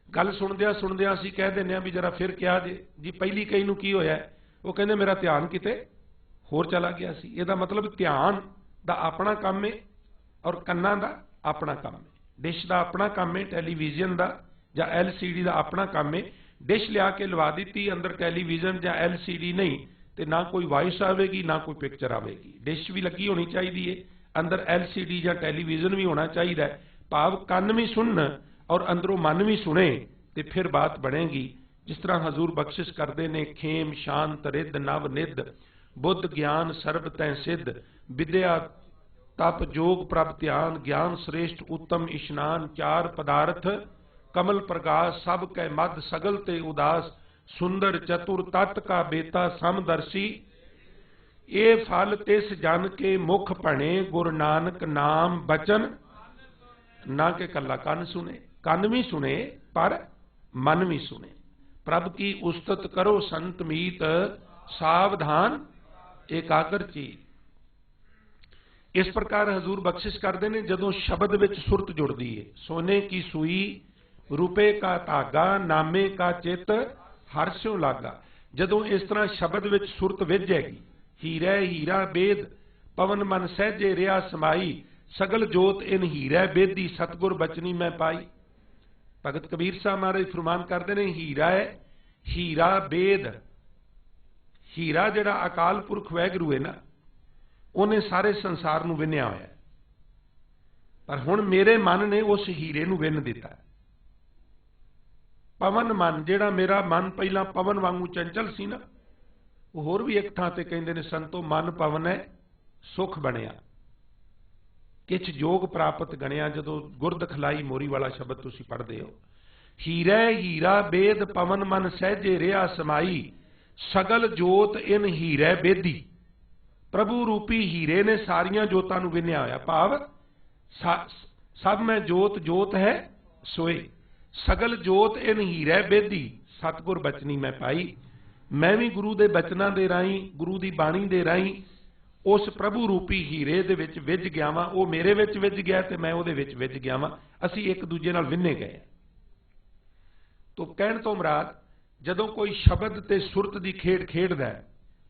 गल सुनदिया असी कह दें भी जरा फिर क्या जी पहली कई नूं की होया, वो कहते मेरा ध्यान किते होर चला गया सी। इहदा मतलब ध्यान दा अपना काम है और कन्नां दा अपना काम है, डिश दा अपना काम है, टैलीविजन दा जां LCD दा अपना काम है। डिश लिया के लवा दी अंदर टैलीविजन जां LCD नहीं तो ना कोई वॉइस आएगी ना कोई पिक्चर आएगी। डिश भी लगी होनी चाहिए है, अंदर LCD या टैलीविजन भी होना चाहिए, भाव कन्न भी सुनन और अंदरों मन भी सुने तो फिर बात बनेगी। जिस तरह हजूर बख्शिश करते ने, खेम शांत रिद नव निध बुद्ध ज्ञान सर्ब तै सिद्ध, विद्या तप जोग प्रभ ध्यान, ज्ञान श्रेष्ठ उत्तम इशनान, चार पदार्थ कमल प्रकाश, सब कै मद सगल ते उदास, सुंदर चतुर तत् का बेता समदर्शी, ये फल तिस जन के मुख भणे, गुरु नानक नाम बचन, ना के कला कन सुने, कन भी सुने पर मन भी सुने। प्रभ की उस्तत करो संत मीत, सावधान एकाग्र चीत। इस प्रकार हजूर बख्शिश करते हैं जदों शब्द विच सुरत जुड़ती है, सोने की सुई रुपए का धागा, नामे का चित हर्षों लागा। ਜਦੋਂ ਇਸ ਤਰ੍ਹਾਂ ਸ਼ਬਦ ਵਿੱਚ ਸੁਰਤ ਵਿੱਝੇਗੀ, ਹੀਰੇ ਹੀਰਾ ਬੇਦ ਪਵਨ ਮਨ ਸਹਿਜੇ ਰਿਹਾ ਸਮਾਈ, ਸਗਲ ਜੋਤ ਇਨ ਹੀਰੇ ਬੇਦੀ ਸਤਗੁਰ ਬਚਨੀ ਮੈਂ ਪਾਈ। ਭਗਤ ਕਬੀਰ ਸਾਹਿਬ ਮਹਾਰਾਜ ਫਰਮਾਨ ਕਰਦੇ ਨੇ, ਹੀਰਾ ਹੈ, ਹੀਰਾ ਬੇਦ। ਹੀਰਾ ਜਿਹੜਾ ਅਕਾਲ ਪੁਰਖ ਵਾਹਿਗੁਰੂ ਹੈ ਨਾ, ਉਹਨੇ ਸਾਰੇ ਸੰਸਾਰ ਨੂੰ ਵਿੰਨਿਆ ਹੋਇਆ, ਪਰ ਹੁਣ ਮੇਰੇ ਮਨ ਨੇ ਉਸ ਹੀਰੇ ਨੂੰ ਵਿੰਨ ਦਿੱਤਾ। ਪਵਨ ਮਨ, ਜਿਹੜਾ ਮੇਰਾ ਮਨ ਪਹਿਲਾਂ ਪਵਨ ਵਾਂਗੂ ਚੰਚਲ ਸੀ ਨਾ, ਉਹ ਹੋਰ ਵੀ ਇੱਕ ਥਾਂ ਤੇ ਕਹਿੰਦੇ ਨੇ, ਸੰਤੋ ਮਨ ਪਵਨ ਹੈ ਸੁਖ ਬਣਿਆ, ਕਿਛ ਜੋਗ ਪ੍ਰਾਪਤ ਗਣਿਆ। ਜਦੋਂ ਗੁਰਦ ਖਲਾਈ ਮੋਰੀ ਵਾਲਾ ਸ਼ਬਦ ਤੁਸੀਂ ਪੜ੍ਹਦੇ ਹੋ, ਹੀਰੇ ਹੀਰਾ ਬੇਦ ਪਵਨ ਮਨ ਸਹਿਜੇ ਰਿਹਾ ਸਮਾਈ, ਸਗਲ ਜੋਤ ਇਨ ਹੀਰੇ ਬੇਦੀ। ਪ੍ਰਭੂ ਰੂਪੀ ਹੀਰੇ ਨੇ ਸਾਰੀਆਂ ਜੋਤਾਂ ਨੂੰ ਵਿੰਨਿਆ ਹੋਇਆ, ਭਾਵ ਸਭ ਮੈਂ ਜੋਤ ਜੋਤ ਹੈ ਸੋਏ, ਸਗਲ ਜੋਤ ਇਨ ਹੀਰੇ ਬੇਦੀ ਸਤਗੁਰ ਬਚਨੀ ਮੈਂ ਪਾਈ। ਮੈਂ ਵੀ ਗੁਰੂ ਦੇ ਬਚਨਾਂ ਦੇ ਰਾਹੀਂ, ਗੁਰੂ ਦੀ ਬਾਣੀ ਦੇ ਰਾਹੀਂ ਉਸ ਪ੍ਰਭੂ ਰੂਪੀ ਹੀਰੇ ਦੇ ਵਿੱਚ ਵਿੱਝ ਗਿਆ ਵਾਂ। ਉਹ ਮੇਰੇ ਵਿੱਚ ਵਿੱਝ ਗਿਆ ਤੇ ਮੈਂ ਉਹਦੇ ਵਿੱਚ ਵਿੱਝ ਗਿਆ ਵਾਂ। ਅਸੀਂ ਇੱਕ ਦੂਜੇ ਨਾਲ ਵਿੰਨੇ ਗਏ। ਤੋ ਕਹਿਣ ਤੋਂ ਮੁਰਾਦ, ਜਦੋਂ ਕੋਈ ਸ਼ਬਦ ਤੇ ਸੁਰਤ ਦੀ ਖੇਡ ਖੇਡਦਾ ਹੈ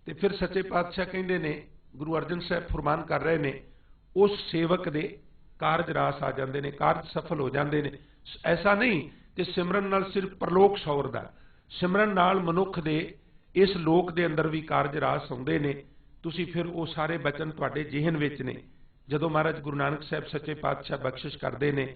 ਤੇ ਫਿਰ ਸੱਚੇ ਪਾਤਸ਼ਾਹ ਕਹਿੰਦੇ ਨੇ, ਗੁਰੂ ਅਰਜਨ ਸਾਹਿਬ ਫਰਮਾਨ ਕਰ ਰਹੇ ਨੇ, ਉਸ ਸੇਵਕ ਦੇ ਕਾਰਜ ਰਾਸ ਆ ਜਾਂਦੇ ਨੇ, ਕਾਰਜ ਸਫਲ ਹੋ ਜਾਂਦੇ ਨੇ। ਐਸਾ ਨਹੀਂ ਕਿ ਸਿਮਰਨ ਨਾਲ ਸਿਰਫ ਪਰਲੋਕ ਸੌਰਦਾ, ਸਿਮਰਨ ਨਾਲ ਮਨੁੱਖ ਦੇ ਇਸ ਲੋਕ ਦੇ ਅੰਦਰ ਵੀ ਕਾਰਜ ਰਾਸ ਆਉਂਦੇ ਨੇ। ਤੁਸੀਂ ਫਿਰ ਉਹ ਸਾਰੇ ਬਚਨ ਤੁਹਾਡੇ ਜਿਹਨ ਵਿੱਚ ਨੇ। ਜਦੋਂ ਮਹਾਰਾਜ ਗੁਰੂ ਨਾਨਕ ਸਾਹਿਬ ਸੱਚੇ ਪਾਤਸ਼ਾਹ ਬਖਸ਼ਿਸ਼ ਕਰਦੇ ਨੇ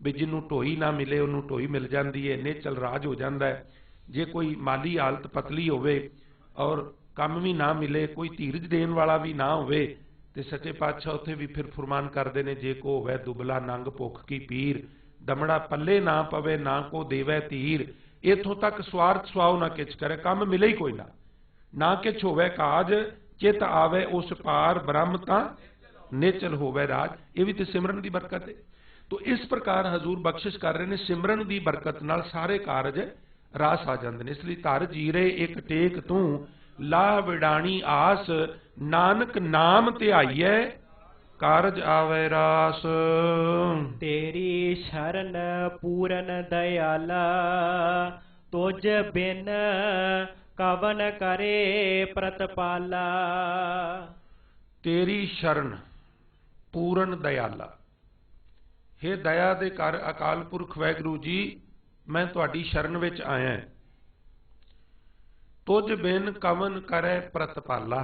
ਵੀ ਜਿਹਨੂੰ ਢੋਈ ਨਾ ਮਿਲੇ ਉਹਨੂੰ ਢੋਈ ਮਿਲ ਜਾਂਦੀ ਹੈ, ਨਿਚਲ ਰਾਜ ਹੋ ਜਾਂਦਾ ਹੈ। ਜੇ ਕੋਈ ਮਾਲੀ ਹਾਲਤ ਪਤਲੀ ਹੋਵੇ ਔਰ ਕੰਮ ਵੀ ਨਾ ਮਿਲੇ, ਕੋਈ ਧੀਰਜ ਦੇਣ ਵਾਲਾ ਵੀ ਨਾ ਹੋਵੇ, ਤੇ ਸੱਚੇ ਪਾਤਸ਼ਾਹ ਉੱਥੇ ਵੀ ਫਿਰ ਫਰਮਾਨ ਕਰਦੇ ਨੇ, ਜੇ ਕੋ ਹੋਵੇ ਦੁਬਲਾ ਨੰਗ ਭੁੱਖ ਕੀ ਪੀਰ, ਦਮੜਾ ਪੱਲੇ ਨਾ ਪਵੇ ਨਾ ਕੋ ਦੇਵੇ ਧੀਰ। ਇੱਥੋਂ ਤੱਕ ਸਵਾਰਥ ਸਵਾਉ ਨਾ ਕਿਛ ਕਰੇ, ਕੰਮ ਮਿਲੇ ਹੀ ਕੋਈ ਨਾ ਕਿਛ ਹੋਵੇ ਕਾਜ, ਚਿਤ ਆਵੇ ਉਸ ਪਾਰ ਬ੍ਰਹਮ ਤਾਂ ਨਿਚਲ ਹੋਵੇ ਰਾਜ। ਇਹ ਵੀ ਤੇ ਸਿਮਰਨ ਦੀ ਬਰਕਤ ਹੈ। ਤੋ ਇਸ ਪ੍ਰਕਾਰ ਹਜ਼ੂਰ ਬਖਸ਼ਿਸ਼ ਕਰ ਰਹੇ ਨੇ, ਸਿਮਰਨ ਦੀ ਬਰਕਤ ਨਾਲ ਸਾਰੇ ਕਾਰਜ ਰਾਸ ਆ ਜਾਂਦੇ ਨੇ। ਇਸ ਲਈ ਧਰ ਜੀਰੇ ਇੱਕ ਟੇਕ ਤੂੰ, ਲਾ ਵਿਡਾਣੀ ਆਸ, ਨਾਨਕ ਨਾਮ ਧਿਆਈਐ ਕਾਰਜ ਆਵੇ ਰਾਸ। ਤੇਰੀ ਸ਼ਰਨ ਪੂਰਨ ਦਇਆਲਾ, ਤੁਝ ਬਿਨ ਕਵਨ ਕਰੇ ਪ੍ਰਤਪਾਲਾ। ਤੇਰੀ ਸ਼ਰਨ ਪੂਰਨ ਦਇਆਲਾ, ਹੇ ਦਇਆ ਦੇ ਘਰ ਅਕਾਲ ਪੁਰਖ ਵਾਹਿਗੁਰੂ ਜੀ, ਮੈਂ ਤੁਹਾਡੀ ਸ਼ਰਨ ਵਿੱਚ ਆਇਆ। ਤੁਝ ਬਿਨ ਕਵਨ ਕਰੇ ਪ੍ਰਤਪਾਲਾ,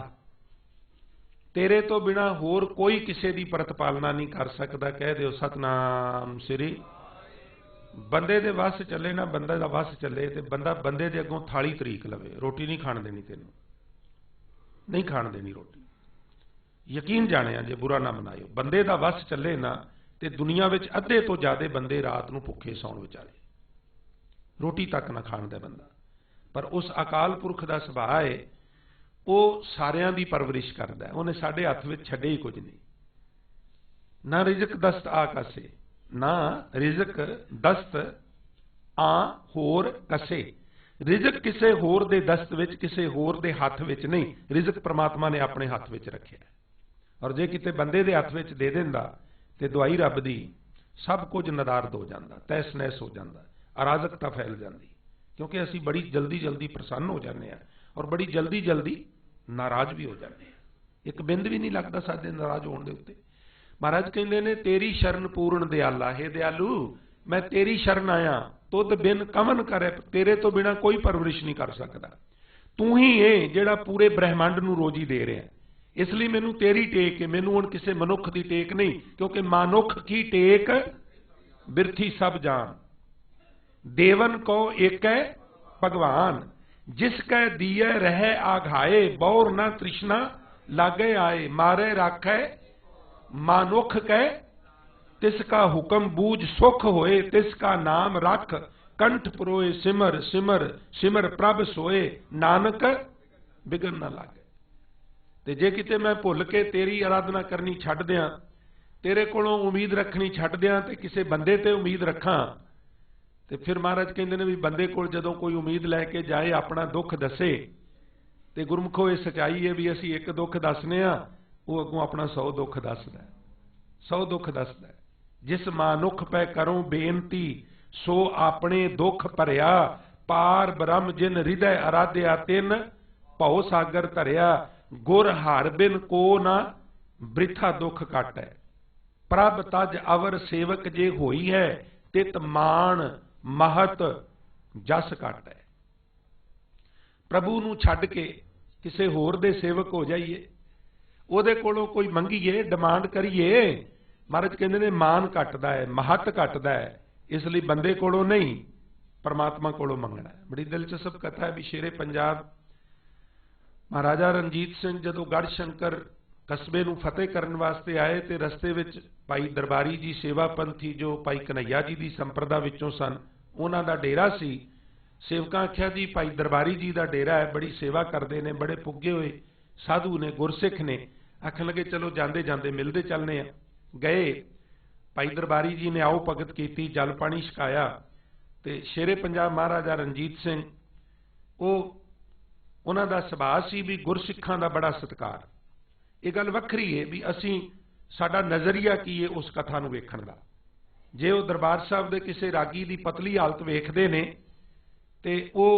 ਤੇਰੇ ਤੋਂ ਬਿਨਾ ਹੋਰ ਕੋਈ ਕਿਸੇ ਦੀ ਪ੍ਰਤਪਾਲਨਾ ਨਹੀਂ ਕਰ ਸਕਦਾ। ਕਹਿ ਦਿਓ ਸਤਨਾਮ ਸ੍ਰੀ। ਬੰਦੇ ਦੇ ਵੱਸ ਚੱਲੇ ਨਾ, ਬੰਦੇ ਦਾ ਵੱਸ ਚੱਲੇ ਤੇ ਬੰਦਾ ਬੰਦੇ ਦੇ ਅੱਗੋਂ ਥਾਲੀ ਤਰੀਕ ਲਵੇ, ਰੋਟੀ ਨਹੀਂ ਖਾਣ ਦੇਣੀ, ਤੈਨੂੰ ਨਹੀਂ ਖਾਣ ਦੇਣੀ ਰੋਟੀ। ਯਕੀਨ ਜਾਣਿਆ, ਜੇ ਬੁਰਾ ਨਾ ਮਨਾਇਓ। ਬੰਦੇ ਦਾ ਵੱਸ ਚੱਲੇ ਨਾ ਤੇ ਦੁਨੀਆ ਵਿੱਚ ਅੱਧੇ ਤੋਂ ਜ਼ਿਆਦਾ ਬੰਦੇ ਰਾਤ ਨੂੰ ਭੁੱਖੇ ਸੌਣ ਵਿਚਾਲੇ, ਰੋਟੀ ਤੱਕ ਨਾ ਖਾਣ ਦਾ ਬੰਦਾ। ਪਰ ਉਸ ਅਕਾਲ ਪੁਰਖ ਦਾ ਸੁਭਾਅ ਹੈ, ਉਹ ਸਾਰਿਆਂ ਦੀ ਪਰਵਰਿਸ਼ ਕਰਦਾ। ਉਹਨੇ ਸਾਡੇ ਹੱਥ ਵਿੱਚ ਛੱਡੇ ਹੀ ਕੁਝ ਨਹੀਂ। ਨਾ ਰਿਜ਼ਕ ਦਸਤ ਆ ਕਸੇ, ਨਾ ਰਿਜ਼ਕ ਦਸਤ ਆ ਹੋਰ ਕਸੇ। ਰਿਜ਼ਕ ਕਿਸੇ ਹੋਰ ਦੇ ਦਸਤ ਵਿੱਚ, ਕਿਸੇ ਹੋਰ ਦੇ ਹੱਥ ਵਿੱਚ ਨਹੀਂ। ਰਿਜ਼ਕ ਪ੍ਰਮਾਤਮਾ ਨੇ ਆਪਣੇ ਹੱਥ ਵਿੱਚ ਰੱਖਿਆ। ਔਰ ਜੇ ਕਿਤੇ ਬੰਦੇ ਦੇ ਹੱਥ ਵਿੱਚ ਦੇ ਦਿੰਦਾ ਤੇ ਦੁਆਈ ਰੱਬ ਦੀ, ਸਭ ਕੁਝ ਨਦਾਰਦ ਹੋ ਜਾਂਦਾ, ਤਹਿਸ ਨਹਿਸ ਹੋ ਜਾਂਦਾ, ਅਰਾਜ਼ਕਤਾ ਫੈਲ ਜਾਂਦੀ। ਕਿਉਂਕਿ ਅਸੀਂ ਬੜੀ ਜਲਦੀ ਜਲਦੀ ਪ੍ਰਸੰਨ ਹੋ ਜਾਂਦੇ ਹਾਂ ਔਰ ਬੜੀ ਜਲਦੀ ਜਲਦੀ ਨਾਰਾਜ਼ ਵੀ ਹੋ ਜਾਂਦੇ ਹਾਂ। ਇੱਕ ਬਿੰਦ ਵੀ ਨਹੀਂ ਲੱਗਦਾ ਸਾਡੇ ਨਾਰਾਜ਼ ਹੋਣ ਦੇ ਉੱਤੇ। ਮਹਾਰਾਜ ਕਹਿੰਦੇ ਨੇ, ਤੇਰੀ ਸ਼ਰਨ ਪੂਰਨ ਦਿਆਲਾ, ਹੇ ਦਿਆਲੂ ਮੈਂ ਤੇਰੀ ਸ਼ਰਨ ਆਇਆ। ਤੁਧ ਬਿਨ ਕਵਨ ਕਰੇ, ਤੇਰੇ ਤੋਂ ਬਿਨਾ ਕੋਈ ਪਰਵਰਿਸ਼ ਨਹੀਂ ਕਰ ਸਕਦਾ। ਤੂੰ ਹੀ ਹੈ ਜਿਹੜਾ ਪੂਰੇ ਬ੍ਰਹਿਮੰਡ ਨੂੰ ਰੋਜੀ ਦੇ ਰਿਹਾ। ਇਸ ਲਈ ਮੈਨੂੰ ਤੇਰੀ ਟੇਕ ਹੈ, ਮੈਨੂੰ ਹੁਣ ਕਿਸੇ ਮਨੁੱਖ ਦੀ ਟੇਕ ਨਹੀਂ। ਕਿਉਂਕਿ ਮਨੁੱਖ ਕੀ ਟੇਕ ਬਿਰਥੀ ਸਭ ਜਾਨ, ਦੇਵਨ ਕੋ ਏਕੈ ਭਗਵਾਨ, ਜਿਸ ਕੈ ਦੀਏ ਰਹਿ ਆਘਾਏ, ਬੌਰ ਨਾ ਤ੍ਰਿਸ਼ਨਾ ਲਾਗੇ ਆਏ, ਮਾਰੇ ਰਾਖੈ ਮਾਨੁਖ ਕੈ, ਤਿਸ ਕਾ ਹੁਕਮ ਬੂਝ ਸੁਖ ਹੋਏ, ਤਿਸ ਕਾ ਨਾਮ ਰਖ ਕੰਠ ਪਰੋਏ, ਸਿਮਰ ਸਿਮਰ ਸਿਮਰ ਪ੍ਰਭ ਸੋਏ, ਨਾਨਕ ਬਿਗਨ ਨਾ ਲਾਗੇ। ਤੇ ਜੇ ਕਿਤੇ ਮੈਂ ਭੁੱਲ ਕੇ ਤੇਰੀ ਆਰਾਧਨਾ ਕਰਨੀ ਛੱਡ ਦਿਆਂ, ਤੇਰੇ ਕੋਲੋਂ ਉਮੀਦ ਰੱਖਣੀ ਛੱਡ ਦਿਆਂ ਤੇ ਕਿਸੇ ਬੰਦੇ ਤੇ ਉਮੀਦ ਰੱਖਾਂ, ਤੇ ਫਿਰ ਮਹਾਰਾਜ ਕਹਿੰਦੇ ਨੇ ਵੀ ਬੰਦੇ ਕੋਲ ਜਦੋਂ ਕੋਈ ਉਮੀਦ ਲੈ ਕੇ ਜਾਏ, ਆਪਣਾ ਦੁੱਖ ਦੱਸੇ, ਤੇ ਗੁਰਮੁਖੋ ਇਹ ਸਚਾਈ ਹੈ ਵੀ ਅਸੀਂ ਇੱਕ ਦੁੱਖ ਦੱਸਨੇ ਆ, ਉਹ ਅੱਗੋਂ ਆਪਣਾ 100 ਦੁੱਖ ਦੱਸਦਾ, 100 ਦੁੱਖ ਦੱਸਦਾ। ਜਿਸ ਮਾਨੁਖ ਪੈ ਕਰੋ ਬੇਨਤੀ, ਸੋ ਆਪਣੇ ਦੁੱਖ ਭਰਿਆ, पार ब्रह्म जिन हृदय आराध्या तिन भव सागर धरिया गुर हार बिन को ना बृथा दुख काटै प्रभ तज अवर सेवक जे होई है तित मान महत जस काटै। प्रभु नूं छड्ड के किसी होर दे सेवक हो जाइए, ਉਹਦੇ ਕੋਲੋਂ कोई मंगीए डिमांड करिए, महाराज कहते ने मान घटदा है, महत घटदा है, इसलिए बंदे कोलों नहीं परमात्मा कोलों मंगना है। बड़ी दिलचस्प कथा है भी शेरे पंजाब महाराजा रणजीत सिंह जदों गढ़ शंकर कस्बे नूं फतेह करन वास्ते आए तो रस्ते विच भाई दरबारी जी सेवा पंथी जो भाई कन्हैया जी की संप्रदा विचों सन, उन्हां दा डेरा सी। सेवकां आख्या जी भाई दरबारी जी का डेरा है, बड़ी सेवा करते हैं, बड़े पुगे हुए साधु ने, गुरसिख ने। आखन लगे चलो जाते जाते मिलते चलने आ। गए भाई दरबारी जी ने आओ भगत की, जल पानी छकाया। तो शेरे पंजाब महाराजा रणजीत सिंह वो उन्हां दा सुभाव सी भी गुरसिखां दा बड़ा सत्कार। ये गल वखरी है भी असी साडा नज़रिया की है उस कथा नूं वेखण दा। जे वो दरबार साहब दे किसी रागी की पतली हालत वेखदे ने ते वो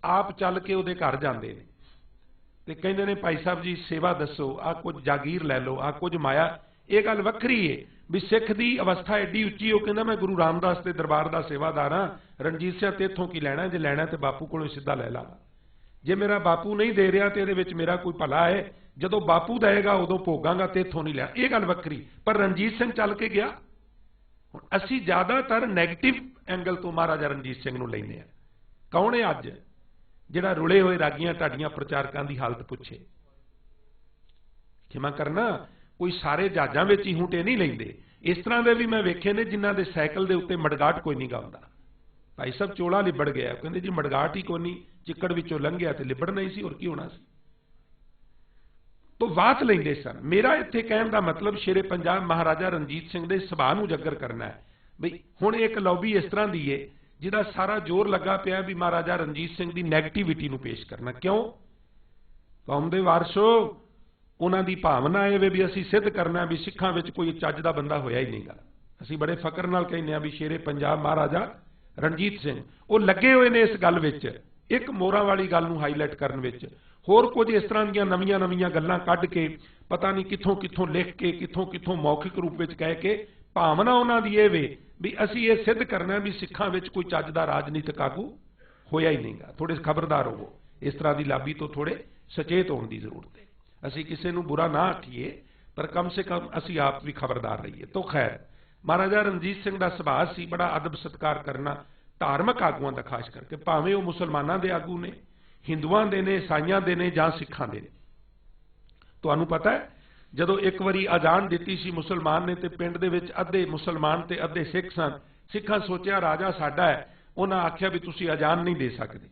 आप चल के उहदे घर जांदे ने ते कहंदे ने भाई साहब जी सेवा दसो, आ कुछ जागीर लै लो, आ कुछ माया। ये गल वखरी है भी सिख की अवस्था एडी उच्ची हो, कहंदा मैं गुरु रामदास के दरबार का सेवादार हाँ, रणजीत सिंह तेथों की लैना, जे लैना तो बापू कोलों सीधा लै ला। जे मेरा बापू नहीं दे रहा तो ये मेरा कोई भला है, जदों बापू देगा उदों भोगांगा, तेथों नहीं लैना। ये गल वखरी, पर रणजीत सिंह चल के गया। हुण असीं ज़्यादातर नैगेटिव एंगल तो महाराजा रणजीत सिंह नूं लैंदे आ। कौन है अज जिहड़ा रुले हुए रागियां ढाडियां प्रचारकां की हालत पुछे? क्षमा करना, कोई सारे जहाजां विच ही हूंटे नहीं लैंदे। इस तरह के भी मैं वेखे ने जिन्हां दे साइकिल के उत्ते मडगाट कोई नहीं गाउंदा। भाई साहब चोला लिबड़ गया, कहंदे जी मडगाट ही कोई नहीं, चिक्कड़ विचों लंघिया तो लिबड़ना ही सी, होर की होना सी। तो वात लेंदे सन। मेरा इत्थे कहण दा मतलब शेरे पंजाब महाराजा रणजीत सिंह दे सुभाਅ नूं उजागर करना है। बई हुण एक लॉबी इस तरह की है जिहदा सारा जोर लगा पिया भी महाराजा रणजीत सिंह की नैगेटिविटी नूं पेश करना। क्यों? कौम दे वारसो, उन्हां दी भावना है भी असीं सिद्ध करना भी सिखां विच कोई चज दा बंदा होया ही नहीं गा। असीं बड़े फकर नाल कहने भी शेरे पंजाब महाराजा रणजीत सिंह वो लगे हुए ने इस गल विच, एक मोरां वाली गल नूं हाईलाइट करन विच। होर कुछ इस तरह दीयां नवीआं नवीआं गल्लां कढ के पता नहीं कित्थों कित्थों लिख के कित्थों कित्थों मौखिक रूप विच कह के भावना उन्हां दी इह वे भी असीं ये सिद्ध करना भी सिखां विच कोई चज दा राजनीतिक आगू होया ही नहीं गा। थोड़े खबरदार होवो, इस तरह की लाबी तो थोड़े सचेत होने की जरूरत है। असीं किसी नूं बुरा ना आखीए, पर कम से कम असीं आप भी खबरदार रहीए। तो खैर महाराजा रणजीत सिंह का सुभाव सी बड़ा अदब सत्कार करना धार्मिक आगुआं दा, खास करके भावें वो मुसलमानां दे आगू ने, हिंदुआं दे ने, ईसाइयां दे ने जां सिखां दे ने। तुहानूं पता है जदों एक बारी अजान दी सी मुसलमान ने, तो पिंड दे विच अद्धे मुसलमान ते अद्धे सिख सन। सिखां सोचिया राजा साडा है, उन्हां आख्या भी तुसीं अजान नहीं दे सकदे।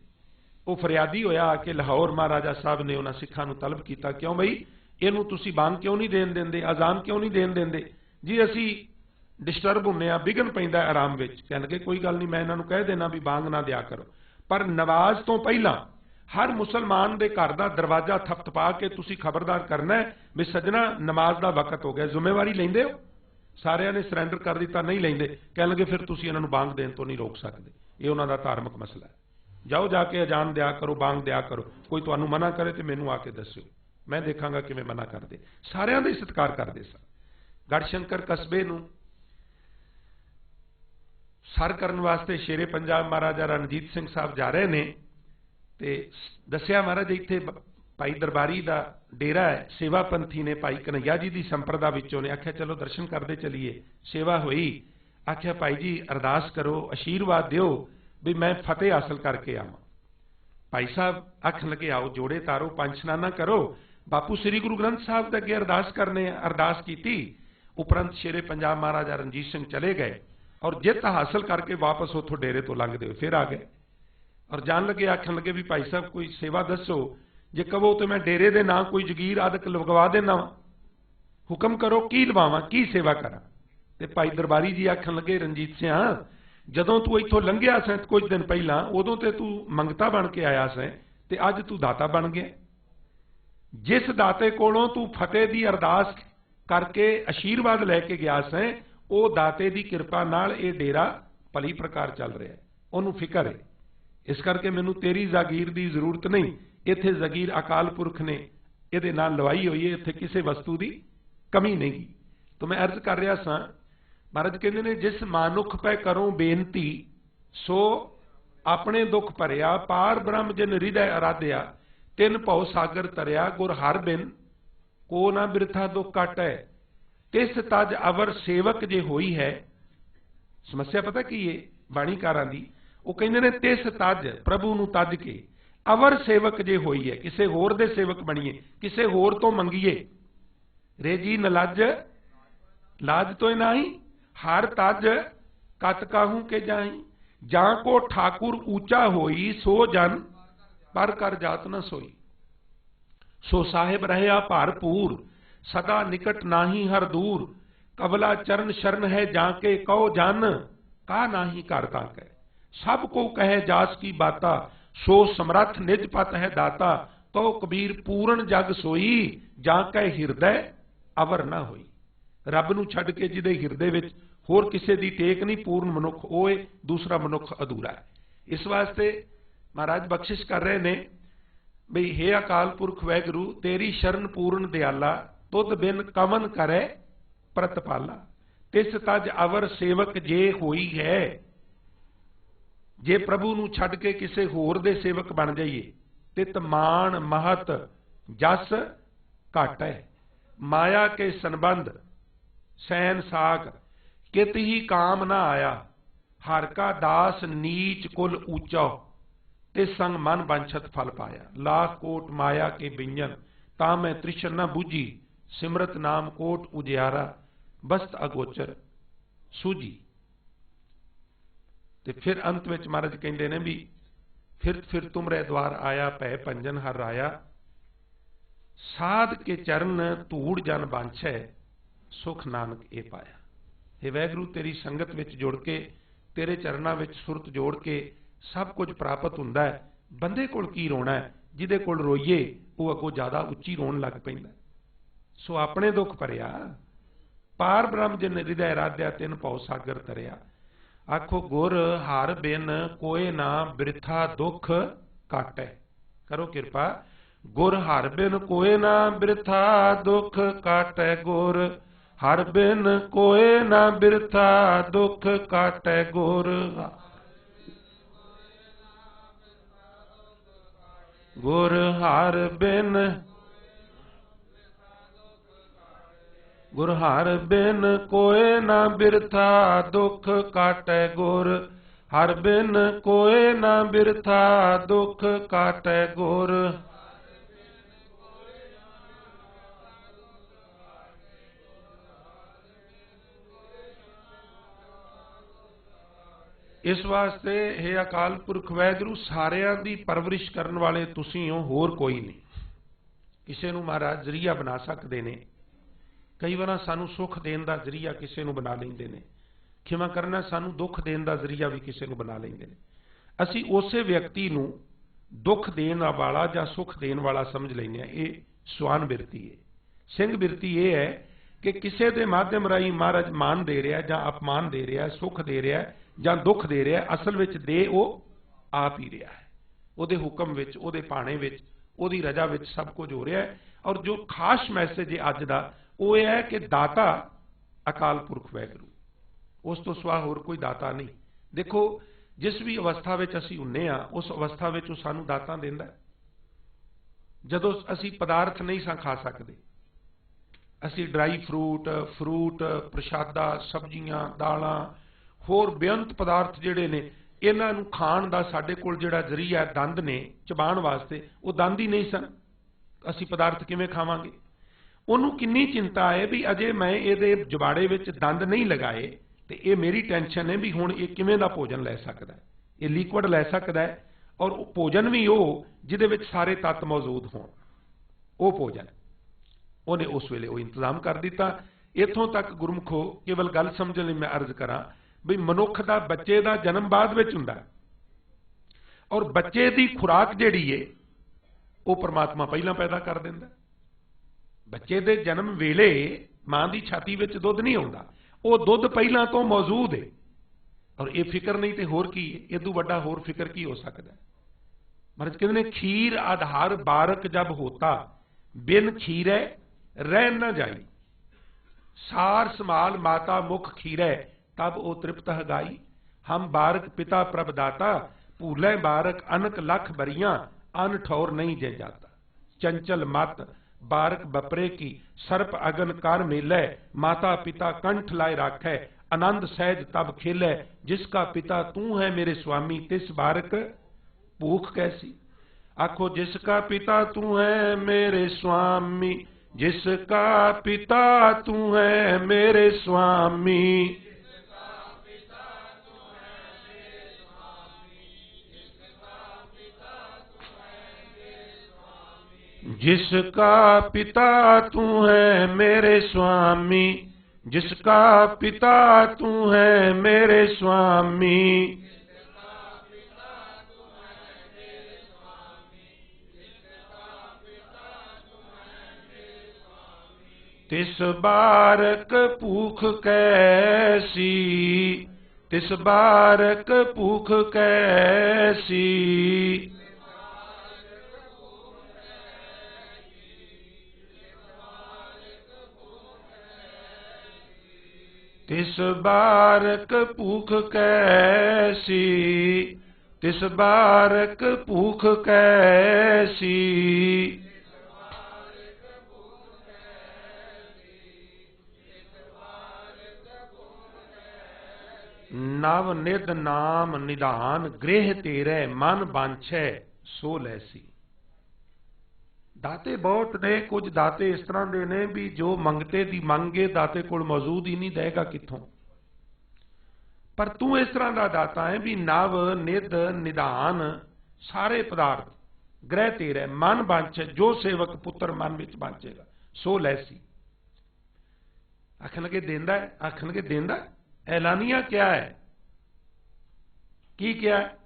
वो फरियादी होया आके लाहौर महाराजा साहब ने उन्हां सिखां नूं तलब कीता, क्यों बई इहनूं तुसीं बांग क्यों नहीं देण दिंदे, अजान क्यों नहीं देण दिंदे? जी असीं डिस्टर्ब हुंदे आ, विघन पैंदा आराम विच। कहण लगे कोई गल नहीं, मैं इन्हां नूं कह देना भी बांग ना दिया करो, पर नमाज तो पहलां हर मुसलमान के घर का दरवाजा थपथपा के तुसीं खबरदार करना है भी सजना नमाज का वक्त हो गया। जिम्मेवारी लेंदे हो? सारिਆਂ ने सरेंडर कर दिता, नहीं लेंदे। कह लगे फिर तुसीं इन्हां नूं बांग देण तो नहीं रोक सकते, ये उन्हां दा धार्मिक मसला है। जाओ जाके अजान दिया करो, बांग दिया करो। कोई तुहानूं मना करे तो मैनूं आके दस्सिओ, मैं देखांगा किवें मना करदे। सारिਆਂ दा सत्कार करदे सन। गढ़शंकर कस्बे नूं सर करन वास्ते शेरे पंजाब महाराजा रणजीत सिंह साहब जा रहे ने ते दस्सिया महाराज इत्थे भाई दरबारी का डेरा है, सेवा पंथी ने भाई कन्हैया जी की संप्रदा विचों ने। आख्या चलो दर्शन करते चलीए। सेवा हुई, आख्या भाई जी अरदास करो, आशीर्वाद दिओ भी मैं फतेह हासिल करके आवां। भाई साहब आखन लगे आओ जोड़े तारो, पंज स्नाना करो, बापू श्री गुरु ग्रंथ साहब के अगे अरदास करने। अरदास की उपरंत शेरे पंजाब महाराजा रणजीत सिंह चले गए और जित हासिल करके वापस उतों डेरे तो लंघदे हुए फिर आ गए और जान लगे। आखन लगे भी भाई साहब कोई सेवा दसो, जे कहो तो मैं डेरे दे नाम कोई जगीर आदक लगवा देना, हुक्म करो की लवावां, की सेवा करा। ते भाई दरबारी जी आखन लगे रणजीत सिंह जदों तू इत्थों लंघिया सैं कुछ दिन पहला, उदों ते तू मंगता बन के आया सैं ते अज तू दाता बन गया। जिस दाते कोलों तू फतेह की अरदास करके आशीर्वाद लैके गया सैं, वो दाते की किरपा नाल ये डेरा भली प्रकार चल रहा है। उन्होंने फिक्र है इस करके मैनू तेरी जागीर की जरूरत नहीं। इत्थे जागीर अकाल पुरख ने इहदे नाल लवाई हुई है, इत्थे किसी वस्तु की कमी नहीं। तो मैं अर्ज कर रहा सा, महाराज कहते ने जिस मानुख पै करो बेनती सो अपने दुख भरिया, पार ब्रह्म जिन हृदय आराध्या, तिन भव सागर तरिया, गुर हर बिन को ना बिरथा दुख काटै, तिस तज अवर सेवक जे होई है। समस्या पता की है बाणीकारां दी, वो कहते ने तिस तज प्रभु नूं तज के अवर सेवक जे होई है, किसे होर दे सेवक बणीए, किसे होर तो मंगीए। रेजी नलज लाज तो नाही, हर तज कत काहू के जाही, जा को ठाकुर ऊंचा होई, सो जन पर कर जात न सोई। सो साहिब रहया भरपूर, सदा निकट नाही हर दूर, कबला चरण शरण है जाके, कहो जन का नाही कर ताकै। सब को कहे जास की बाता, सो समर्थ निज पत है दाता, तो कबीर पूर्ण जग सोई, जाके हिरदय अवर ना होई। रब नूं छड्ड के जिहदे हिरदे विच होर किसी की टेक नहीं, पूर्ण मनुख ओए, दूसरा मनुख अधूरा है। इस वास्ते महाराज बख्शिश कर रहे ने बई हे अकाल पुरख वैगुरु, तेरी शरण पूर्ण दयाला, तुद बिन कमन करे प्रतपाला, तिस तज अवर सेवक जे होई है। जे प्रभु नूं छड्ड के किसी होर दे सेवक बन जाइए, तित मान महत जस घट है, माया के संबंध सैन साग, कित ही काम ना आया, हर का दास नीच कुल ऊंचा, तिस संग मन वंशत फल पाया। लाख कोट माया के व्यंजन, ता मैं तृष्ण न बूझी, सिमरत नाम कोट उजियारा, बस्त अगोचर सूझी। ते फिर अंत में महाराज कहते ने भी फिर तुमरे द्वार आया, भय भंजन हर राया, साध के चरण धूड़ जन बांछै, सुख नानक ए पाया। हे वैगुरु, तेरी संगत विच जुड़ के, तेरे चरणों विच सुरत जोड़ के सब कुछ प्राप्त हुंदा है। बंदे कोल की रोना है, जिहदे कोल रोईए वो अगों ज्यादा उच्ची रोन लग पैंदा। सो अपने दुख भरिया, पार ब्रह्म जिन हृदय आराध्या, तिन भव सागर तरिया। आखो गुर हर बिन कोय ना बिरथा दुख काटै। करो कृपा, गुर हर बिन कोय ना बिरथा दुख काटै, गुर हर बिन कोय ना बिरथा दुख काटै, गुर गुर हर बिन, गुर हर बिन कोय ना बिरथा दुख काटै, गुर हर बिन कोय ना बिरथा दुख काटै, गुर इस वास्ते हे अकाल पुरख वैगुरु, सारियां दी परवरिश करन वाले तुसीं हो, होर कोई नहीं। किसी नूं महाराज जरिया बना सकते ने, कई बार सानू सुख देने का जरिया किसी नूं बना लेंदे ने, खिमा करना सानू दुख देने का जरिया भी किसी नूं बना लेंदे ने। असीं उसे व्यक्ति नूं दुख देने वाला जां सुख देने वाला समझ लैंदे आ। ये स्वान बिरती है। सिंह बिरती ये है कि किसी के माध्यम राही महाराज मान दे रहा जां अपमान दे रहा, सुख दे रहा जां दुख दे रहा, असल विच दे वो आप ही रहा है। उहदे हुक्म विच, उहदे भाणे विच, उहदी रजा विच सब कुछ हो रहा है। और जो खास मैसेज है अज दा वो यह है कि दाता अकाल पुरख वैगुरु, उस तो सिवा होर कोई दाता नहीं। देखो जिस भी अवस्था विच असीं हुन्ने आ, उस अवस्था विच वो सानू दाता दिंदा है। जदों असीं पदार्थ नहीं सा खा सकते, असीं ड्राई फ्रूट, प्रशादा, सब्जियां, दालां, होर बेअंत पदार्थ जिहड़े ने, इन्हां नूं खाण दा साडे कोल जिहड़ा जरिया दंद ने चबाण वास्ते, वो दंद ही नहीं सन। असीं पदार्थ किवें खावांगे? उन्होंने किन्नी चिंता है भी अजे मैं ये जबाड़े विच दंद नहीं लगाए, तो ये मेरी टेंशन है भी हुण ये किवें दा भोजन लै सकदा है, ये लिक्विड लै सकदा है, और भोजन भी वो जिहदे विच सारे तत्त मौजूद होण, वो भोजन उन्हें उस वेले वो इंतजाम कर दिता। इत्थों तक गुरमुखो केवल गल समझण लई मैं अर्ज करा भी मनुख दा बच्चे दा जन्म बाद विच हुंदा, और बच्चे दी खुराक जिहड़ी है वो परमात्मा पहलां पैदा कर दिंदा। बच्चे दे जन्म वेले मां दी छाती विच दुध नहीं आउंदा, वो दुध पहलां तो मौजूद है। और ये फिक्र नहीं तो होर की है, इदू वड्डा होर फिक्र की हो सकता है। महाराज कहते ने खीर आधार बारक जब होता, बिन खीरे रह न जाई, सार समाल माता मुख खीरे, तब ओ तृप्त हगाई। हम बारक पिता प्रभ दाता, भूले बारक अनक लख बरियां, अन ठौर नहीं जे जाता। चंचल मत बारक बपरे की, सर्प अगन कर मेलै, माता पिता कंठ लाए राखै, आनंद सहज तब खेलै। जिसका पिता तू है मेरे स्वामी, तिस बारक भूख कैसी। आखो जिसका पिता तू है मेरे स्वामी, जिसका पिता तू है मेरे स्वामी, जिसका पिता तू है मेरे स्वामी, जिसका पिता तू है मेरे स्वामी, तिस बारक भूख कैसी, तिस बारक भूख कैसी। तिस बारक भूख कैसी, तिस बारक भूख कैसी। नव निध नाम निधान, गृह तेरे मन बांछे सो लैसी। दाते बहुत ने, कुछ दाते इस तरह के ने भी जो मंगते दी मंगे दाते कोल मौजूद ही नहीं, देगा किथों। पर तू इस तरह का दाता है भी नव निध निधान सारे पदार्थ, गृह तेरे मन बांछे, जो सेवक पुत्र मन विच बांचेगा सो लैसी। आखन लगे देंदा है, आखन लगे देंदा है। ऐलानिया क्या है, की क्या है?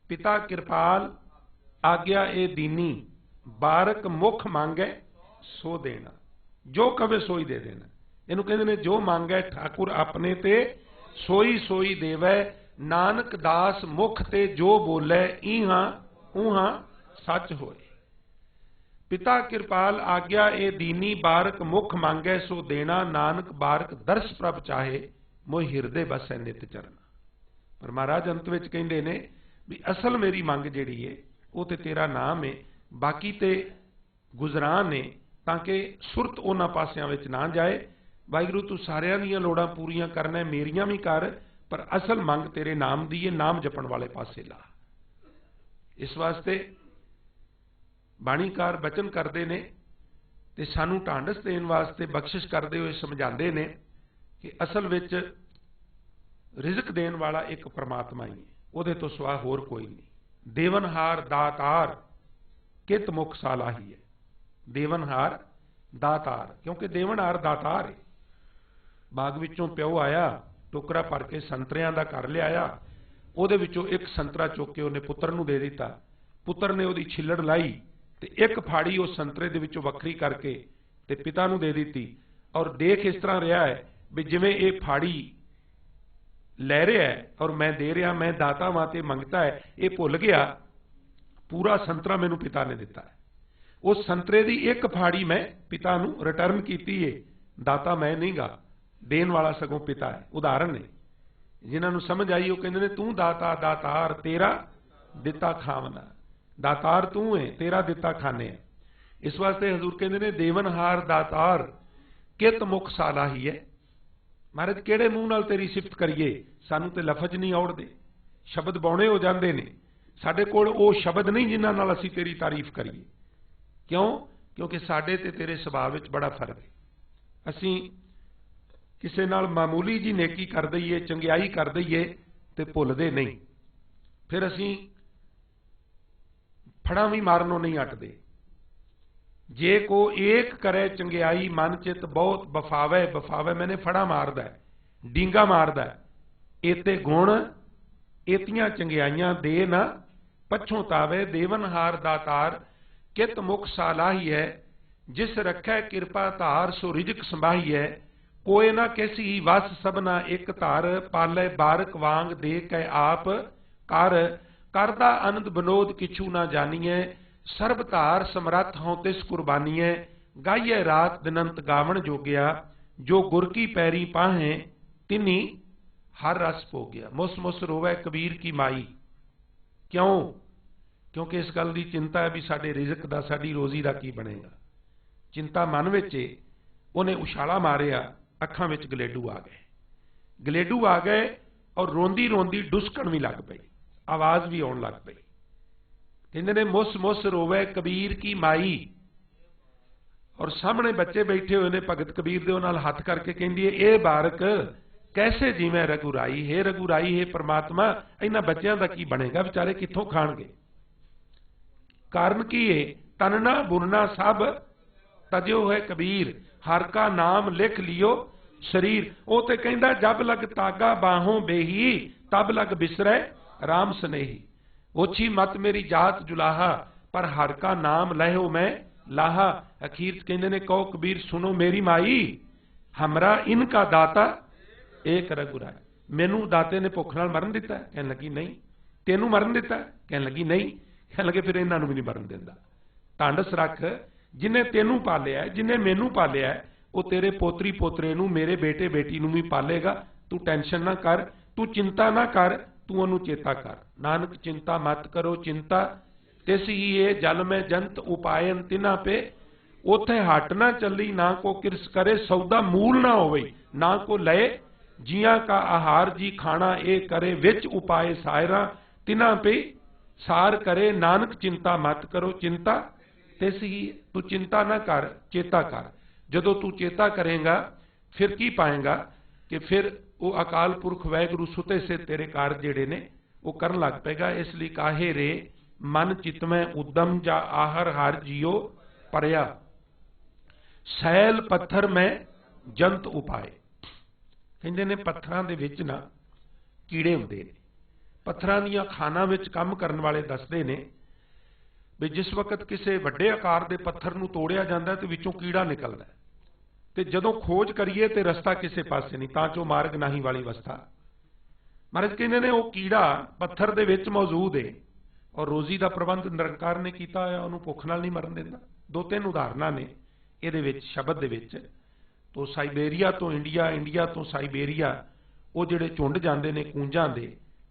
पिता कृपाल आज्ञा ए दीनी, बारक मुख मांगे सो देना। जो कवे सोई दे देना। इनू कहते ने जो मांगे ठाकुर अपने ते सोई सोई देवै, नानक दास मुख ते जो बोले इहा उहा सच होए। पिता कृपाल आज्ञा ए दीनी, बारक मुख मांगे सो देना, नानक बारक दर्श प्रभ चाहे, मोह हिरदे बसै नित चरना। पर महाराज अंत विच कहंदे ने भी असल मेरी मंग जिहड़ी है वो ते तेरा नाम है, बाकी ते गुजरान ने, ताकि सुरत उन्हां पासियां विच ना जाए। वाहिगुरू तू सारियां दीयां लोड़ां पूरीआं करना, मेरियां भी कर, पर असल मंग तेरे नाम दी है, नाम जपण वाले पासे ला। इस वास्ते बाणीकार बचन करते ने ते सानू ढांढस देण वास्ते बख्शिश करते हुए समझाते ने कि असल विच रिजक देण वाला एक परमात्मा ही है, उहदे तो सिवा होर कोई नहीं। देवनहार दातार कित मुख सालाही है। देवनहार दातार, क्योंकि देवनहार दातार है। बाग विचों प्यो आया, टोकरा भर के संतरियां दा घर लियाया, उहदे विचों एक संतरा चुक के उन्हें पुत्र नूं दे दिता। पुत्र ने उहदी छिल्लड़ लाई ते एक फाड़ी उस संतरे दे विचों वखरी करके ते पिता नूं दे दिती। और देख इस तरह रहा है भी जिवें ये फाड़ी लै रहा है और मैं दे रहा, मैं दाता वां ते मंगता है, ये भुल गया पूरा संतरा मैनू पिता ने दिता है। उस संतरे की एक फाड़ी मैं पिता नूं रिटर्न की है, दाता मैं नहीं गा, देन वाला सगों पिता है। उदाहरण ने जिन्होंने समझ आई वो कहते हैं तू दाता दातार तेरा दिता खावना, दातार तू है तेरा दिता खाने है। इस वास्ते हजूर कहते हैं देवनहार दातार कित मुख साला ही है। महाराज किहड़े मूँह नाल तेरी सिफत करिए, सानू ते लफज नहीं औड़दे, शब्द बौने हो जाते हैं। साडे कोल वो शब्द नहीं जिन्हां नाल असीं तेरी तारीफ करिए। क्यों? क्योंकि साडे ते तेरे सुभाव विच बड़ा फर्क है। असीं किसी नाल मामूली जी नेकी कर दईए, चंगियाई कर दईए ते भुलदे नहीं, फिर असीं फड़ा भी मारनों नहीं हटदे। जे को एक करे चंगियाई मन चित बहुत बफावे, बफावे मैंने फड़ा मारदा है, डींगा मारदा है। एते गुण एतियां चंगियाइयां दे ना पछोतावे। देवनहार दातार कित मुख सालाही है, जिस रखै कृपा धार सो रिजक संभाही है। कोय ना किसी वस सबना एक धर, पाले बारक वांग दे कै आप कर, करदा आनंद विनोद किछु ना जानिए, सर्ब धार समरथ हों तिस कुर्बानीए, गाइए रात दिनंत गावण जोगिया, जो गुर की पैरी पाहें तिनी हर रस पो गया। मुस मुस रोवे कबीर की माई। क्यों? क्योंकि इस गल की चिंता है भी साडे रिजक दा, साडी रोजी दा की बनेगा। चिंता मन विच उन्हें उछाला मारिया, अखां विच गलेडू आ गए। गलेडू आ गए और रोंदी रोंदी डुसकण भी लग पई, आवाज भी आउण लग पई। कहंदे ने मुस मुस रोवे कबीर की माई, और सामने बच्चे बैठे हुए ने भगत कबीर दे उन्हां नाल हथ करके कहंदी है, ए बारक कैसे जीवें रघुराई, हे रघुराई, हे परमात्मा इन्हां बच्चों का की बनेगा, बेचारे कित्थों खाणगे। कारण की है, तनना बुनना सब तजो है कबीर, हर का नाम लिख लियो शरीर। वो तो कहंदा जब लग तागा बाहों बेही, तब लग बिसरे राम स्नेही। ओछी मत मेरी जात जुलाहा, पर हर का नाम लहो मैं लाहा। अखीर कहंदे ने, कहो कबीर सुनो मेरी माई, हमरा इनका दाता एक रघुराई। मैनू दाते ने भुख नाल मरन दिता? कहन लगी नहीं। तेनू मरन दिता? कहन लगी नहीं। कहन लगे फिर इन्हां नूं भी नहीं मरन दिंदा। ढांडस रख, जिन्हें तेनू पालिया, जिन्हें मैनू पालिया, वो तेरे पोतरी पोतरे नूं, मेरे बेटे बेटी नूं भी पालेगा। तू टेंशन ना कर, तू चिंता ना कर, तू उहनूं चेता कर। नानक चिंता मत करो चिंता, तिस ही ये जल में जंत उपायन तिना पे। उथे हट ना चली, ना को किरस करे, सौदा मूल ना होवे, ना को लए जिया का आहार जी खाना ए करे, विच उपाय सायरा तिना पे सार करे। नानक चिंता मत करो चिंता, तिस ही तू चिंता ना कर, चेता कर। जदों तू चेता करेगा फिर की पाएगा कि फिर वो अकाल पुरख वैगुरु सुते से तेरे कार्य जेड़े ने वो करन लग पेगा। इसलिए काहे रे मन चित में उद्दम, जा आहर हार जियो परया, सैल पत्थर में जंत उपाय। कहंदे ने पत्थरां दे विच ना कीड़े हुंदे ने। पत्थरां दीयां खानां विच काम करन वाले दसदे ने भी जिस वक्त किसी वड्डे आकार के पत्थर नूं तोड़िया जांदा ते विचों कीड़ा निकलदा, ते जदों खोज करिए ते रस्ता किसी पासे नहीं, तां जो मार्ग नाही वाली अवस्था। महाराज कहंदे ने वो कीड़ा पत्थर दे विच मौजूद है और रोजी का प्रबंध निरंकार ने कीता होया, उहनूं भुख नाल नहीं मरन दिंदा। दो तीन उदाहरणां ने इहदे विच शब्द दे विच। तो साइबेरिया तो इंडिया, इंडिया तो साइबेरिया, वो जिहड़े झुंड जांदे ने कूंजां दे,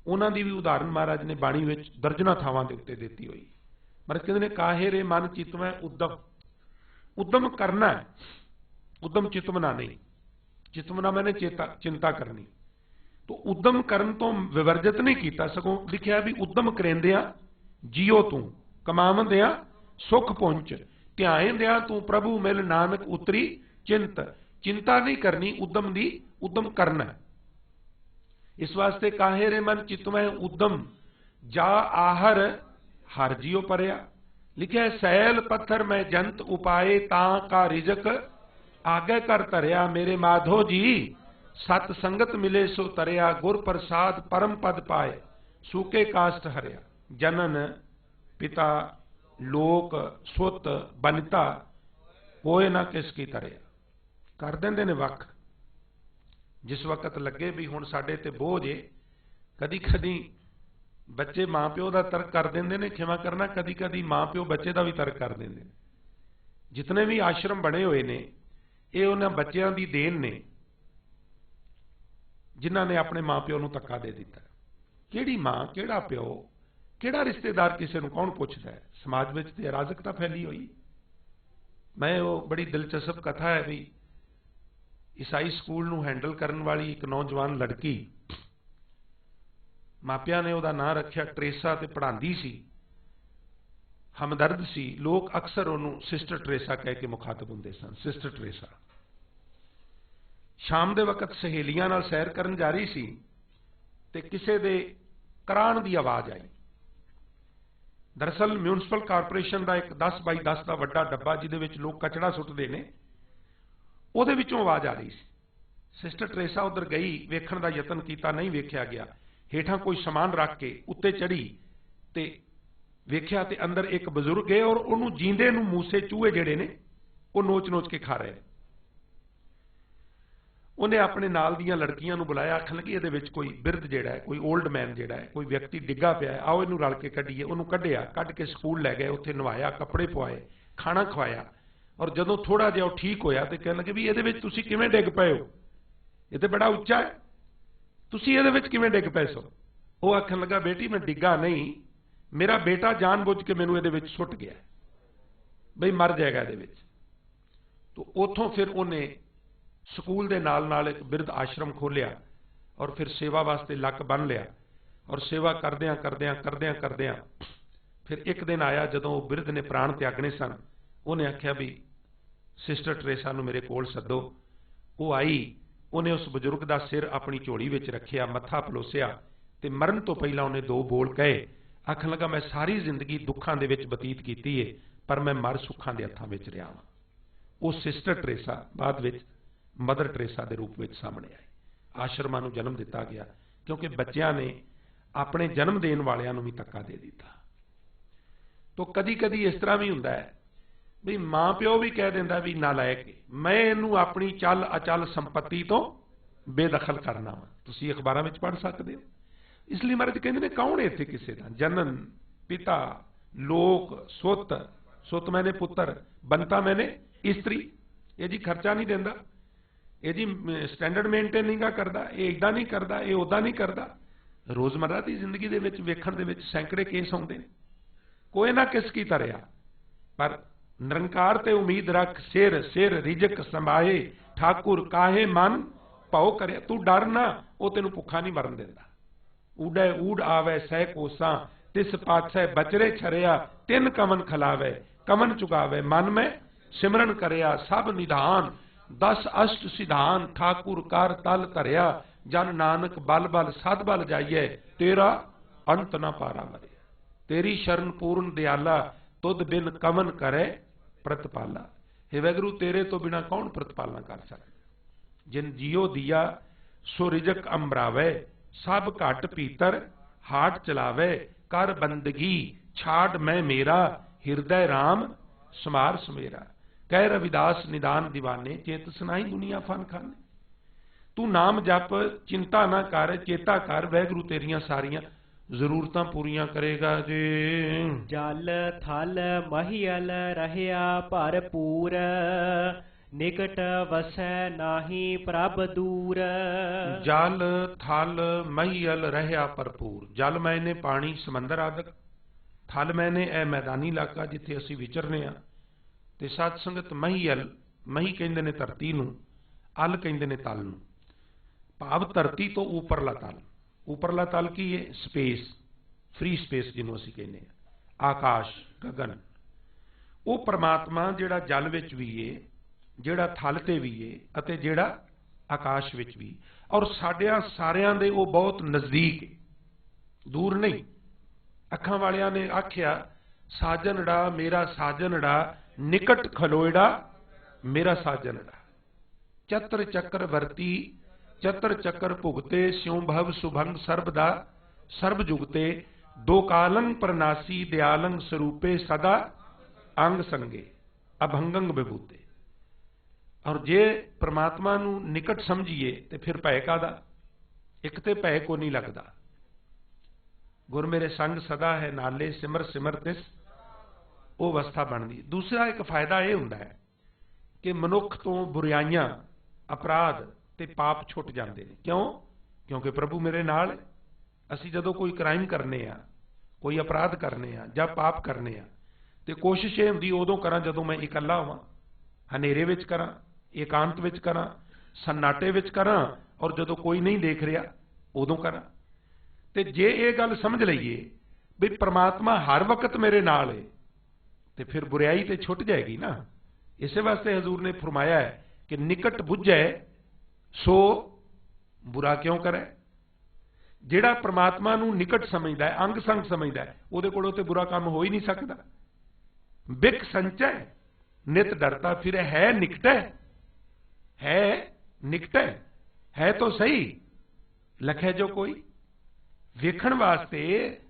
उन्हां दी भी उदाहरण महाराज ने बाणी विच दर्जनां थावां दे उत्ते दित्ती होई। महाराज कहंदे ने काहे रे मन चितवैं उद्दम, उद्दम करना है, उद्दम चितवना नहीं। चितवना मैंने चेता चिंता करनी। तो उद्दम करन तो विवर्जित नहीं किया, सगों लिखिया भी उद्दम करेंदियां जियो तू, कमावंदियां सुख पुंच, ध्याएंदियां तू प्रभु मिल नानक उतरी चिंत। चिंता नहीं करनी, उद्दम दी उद्दम करना। इस वास्ते काहे रे मन चितवैं उद्दम, जा आहर हर जियो परया। लिखिया सैल पत्थर में जंत उपाए, तां का रिजक आगे कर धरिया। मेरे माधो जी सत संगत मिले सो तरया, गुर प्रसाद परम पद पाए, सूके कास्ट हरिया। जनन पिता लोक सुत बनिता, कोई ना किसकी तरया। कर देंदे ने वख। जिस वक्त लगे भी हुण साडे ते बोझ है, कदी कदी बच्चे मां प्यो का तर्क कर देंदे ने, क्षमा करना कदी कदी मां प्यो बच्चे का भी तर्क कर देंदे। जितने भी आश्रम बने हुए ने ये उन्हां बच्चों की देन ने जिन्हां ने अपने मां प्यो नूं धक्का दे दिता। किहड़ी मां, किहड़ा प्यो, किहड़ा रिश्तेदार किसी नूं कौन पुछदा है। समाज में तो अराजकता फैली हुई। मैं वो बड़ी दिलचस्प कथा है भी ईसाई स्कूल नूं हैंडल करने वाली एक नौजवान लड़की, मापिया ने उहदा नाम रखिया ट्रेसा, ते पढ़ांदी सी, हमदर्द सी। लोग अक्सर उन्होंने सिस्टर ट्रेसा कह के मुखातब हुंदे सन, सिस्टर ट्रेसा। शाम के वक्त सहेलियां नाल सैर करन जा रही सी ते किसे दे कराण दी आवाज आई। दरअसल म्यूनसिपल कारपोरेशन का एक 10 बाई 10 का वड्डा डब्बा जिहदे विच लोग कचड़ा सुटदे ने, उहदे विचों आवाज आ रही सी। सिस्टर ट्रेसा उधर गई, वेखण दा यतन कीता, नहीं वेख्या गया। हेठां कोई समान रख के उत्ते चढ़ी ते वेख्या ते अंदर एक बजुर्ग है और उन्होंने जींदे नूं मूसे चूहे जिहड़े ने वो नोच नोच के खा रहे। ਉਹਨੇ ਆਪਣੇ ਨਾਲ ਦੀਆਂ ਲੜਕੀਆਂ ਨੂੰ ਬੁਲਾਇਆ, ਆਖਣ ਲੱਗੀ ਇਹਦੇ ਵਿੱਚ ਕੋਈ ਬਿਰਧ ਜਿਹੜਾ ਹੈ, ਕੋਈ ਓਲਡ ਮੈਨ ਜਿਹੜਾ ਹੈ, ਕੋਈ ਵਿਅਕਤੀ ਡਿੱਗਾ ਪਿਆ ਹੈ, ਆਓ ਇਹਨੂੰ ਰਲ ਕੇ ਕੱਢੀਏ। ਉਹਨੂੰ ਕੱਢਿਆ, ਕੱਢ ਕੇ ਸਕੂਲ ਲੈ ਗਏ, ਉੱਥੇ ਨਵਾਇਆ, ਕੱਪੜੇ ਪਵਾਏ, ਖਾਣਾ ਖਵਾਇਆ। ਔਰ ਜਦੋਂ ਥੋੜਾ ਜਿਹਾ ਉਹ ਠੀਕ ਹੋਇਆ ਤੇ ਕਹਿਣ ਲੱਗੇ ਵੀ ਇਹਦੇ ਵਿੱਚ ਤੁਸੀਂ ਕਿਵੇਂ ਡਿੱਗ ਪਏ ਹੋ, ਇਹ ਤੇ ਬੜਾ ਉੱਚਾ ਹੈ, ਤੁਸੀਂ ਇਹਦੇ ਵਿੱਚ ਕਿਵੇਂ ਡਿੱਗ ਪਏ ਸੋ? ਉਹ ਆਖਣ ਲੱਗਾ ਬੇਟੀ ਮੈਂ ਡਿੱਗਾ ਨਹੀਂ, ਮੇਰਾ ਬੇਟਾ ਜਾਣਬੁੱਝ ਕੇ ਮੈਨੂੰ ਇਹਦੇ ਵਿੱਚ ਸੁੱਟ ਗਿਆ, ਬਈ ਮਰ ਜਾਏਗਾ ਇਹਦੇ ਵਿੱਚ। तो उतों फिर उन्हें स्कूल के नाल नाल एक बिरध आश्रम खोलिया और फिर सेवा वास्ते लक बन लिया। और सेवा करदियां करदियां करदियां करदियां फिर एक दिन आया जदों बिरध ने प्राण त्यागने सन, उन्हें आख्या भी सिस्टर ट्रेसा नूं मेरे कोल सदो। वो आई, उन्हें उस बजुर्ग का सिर अपनी झोली विच रखिया, मत्था पलोसिया ते मरण तो पहला उन्हें दो बोल कहे। आखन लगा मैं सारी जिंदगी दुखां दे विच बतीत कीती है, पर मैं मर सुखां दे हत्थां विच रहा हां। वो सिस्टर ट्रेसा बाद विच मदर ट्रेसा के रूप में सामने आई। आश्रमां नूं जन्म दिता गया क्योंकि बच्चों ने अपने जन्म देन वालियां नूं भी धक्का दे दिता। तो कदी कदी इस तरह भी हुंदा है भी माँ प्यो भी कह दिंदा भी नालायक मैं इनू अपनी चल अचल संपत्ति तो बेदखल करना वा। तुसीं अखबारां विच पढ़ सकदे हो। इसलिए महाराज कहंदे ने कौन है इत्थे किसी दा जनन पिता लोक सुत, सुत मैंने पुत्र, बनता मैंने स्त्री। ये जी खर्चा नहीं देंदा, ये जी स्टैंडर्ड मेनटेन नहीं करता, ये इदा नहीं करता, ये उदा नहीं करता। रोजमर्रा की जिंदगी दे विच वेखण दे विच सैकड़े केस आउंदे ने, कोई ना किस की तरया पर निरंकार ते उम्मीद रख, सिर सिर रिजक संभाए, ठाकुर काहे मन भाओ करे। तू डर ना, वो तेनू भुखा नहीं मरन देंदा। ऊडे ऊड आवे सह कोसा, तिस पाछे बचरे छरिया, तिन कमन खिलावे, कमन चुकावे, मन में सिमरन करया, सब निधान, 10 अष्ट सिधान, ठाकुर कर तल धरिया, जन नानक बल बल सद बल जाइए, तेरा अंत ना पारा मरे। तेरी शरण पूर्ण दयाला, तुद बिन कमन करे प्रतिपाला। हे वैगुरु तेरे तो बिना कौन प्रतिपालना कर सकता। जिन जियो दिया सो रिजक अमरावे, सब घट पीतर हाट चलावे, कर बंदगी छाड़ मैं मेरा, हृदय राम समार समेरा। कह रविदास निदान दीवाने, चेत सुनाई दुनिया फन खाने। तू नाम जप चिंता ना कर, चेता कर, वैगुरु तेरियां सारियां जरूरतां पूरियां करेगा जी। जल थल महियल रहया भरपूर, निकट वसै नाही प्रभ दूर। जल थल महियल रहया भरपूर। जल मैंने पानी समंदर आदक, थल मैंने ए मैदानी इलाका जिथे असीं विचरने आ, ते सत संगत महियल, मही कहंदे ने धरती नूं, अल कहंदे ने तल नूं। भाव धरती तो उपरला तल। उपरला तल की है? स्पेस, फ्री स्पेस जिन्हों असीं कहने आ, आकाश गगन। वो परमात्मा जिहड़ा जल विच भी है, जिहड़ा थल ते भी है, अते जिहड़ा आकाश विच भी, और साडियां सारियां दे वो बहुत नज़दीक है, दूर नहीं। अखां वालियां ने आख्या साजनड़ा मेरा साजनड़ा, निकट खलोएड़ा मेरा साजनड़ा। चतर चक्र वर्ती चतर चक्र भुगते, स्यों भव सुभंग सर्वदा सर्व जुगते। दो कालंग प्रनासी दयालंग स्वरूपे, सदा अंग संगे अभंगंग विभूते। और जे परमात्मा नूं निकट समझिए तो फिर भय कादा? एक तो भय को नहीं लगता। गुर मेरे संग सदा है नाले, सिमर सिमर तिस वो अवस्था बनती। दूसरा एक फायदा यह हुंदा है कि मनुख तो बुराइयां अपराध ते पाप छुट जाते हैं। क्यों? क्योंकि प्रभु मेरे नाल है। असी जदों कोई क्राइम करने आ, कोई अपराध करने आ जां पाप करने आ, तो कोशिश ये हुंदी उदों करा जदों मैं इकल्ला होवां, हनेरे विच करा, एकांत विच करा, सन्नाटे विच करा, और जदों कोई नहीं देख रहा उदों करा। ते जे ये गल समझ लईए भी परमात्मा हर वक्त मेरे नाल है, तो फिर बुराई तो छुट जाएगी ना। इस वास्ते हजूर ने फरमाया है कि निकट बुझे सो बुरा क्यों करे। जिहड़ा परमात्मा नूं निकट समझदा है, अंग संग समझदा है, उहदे कोलों ते बुरा काम हो ही नहीं सकता। बिक संचय नित डरता फिर है निकट है निकट है तो सही लखे जो कोई। वेखण वास्ते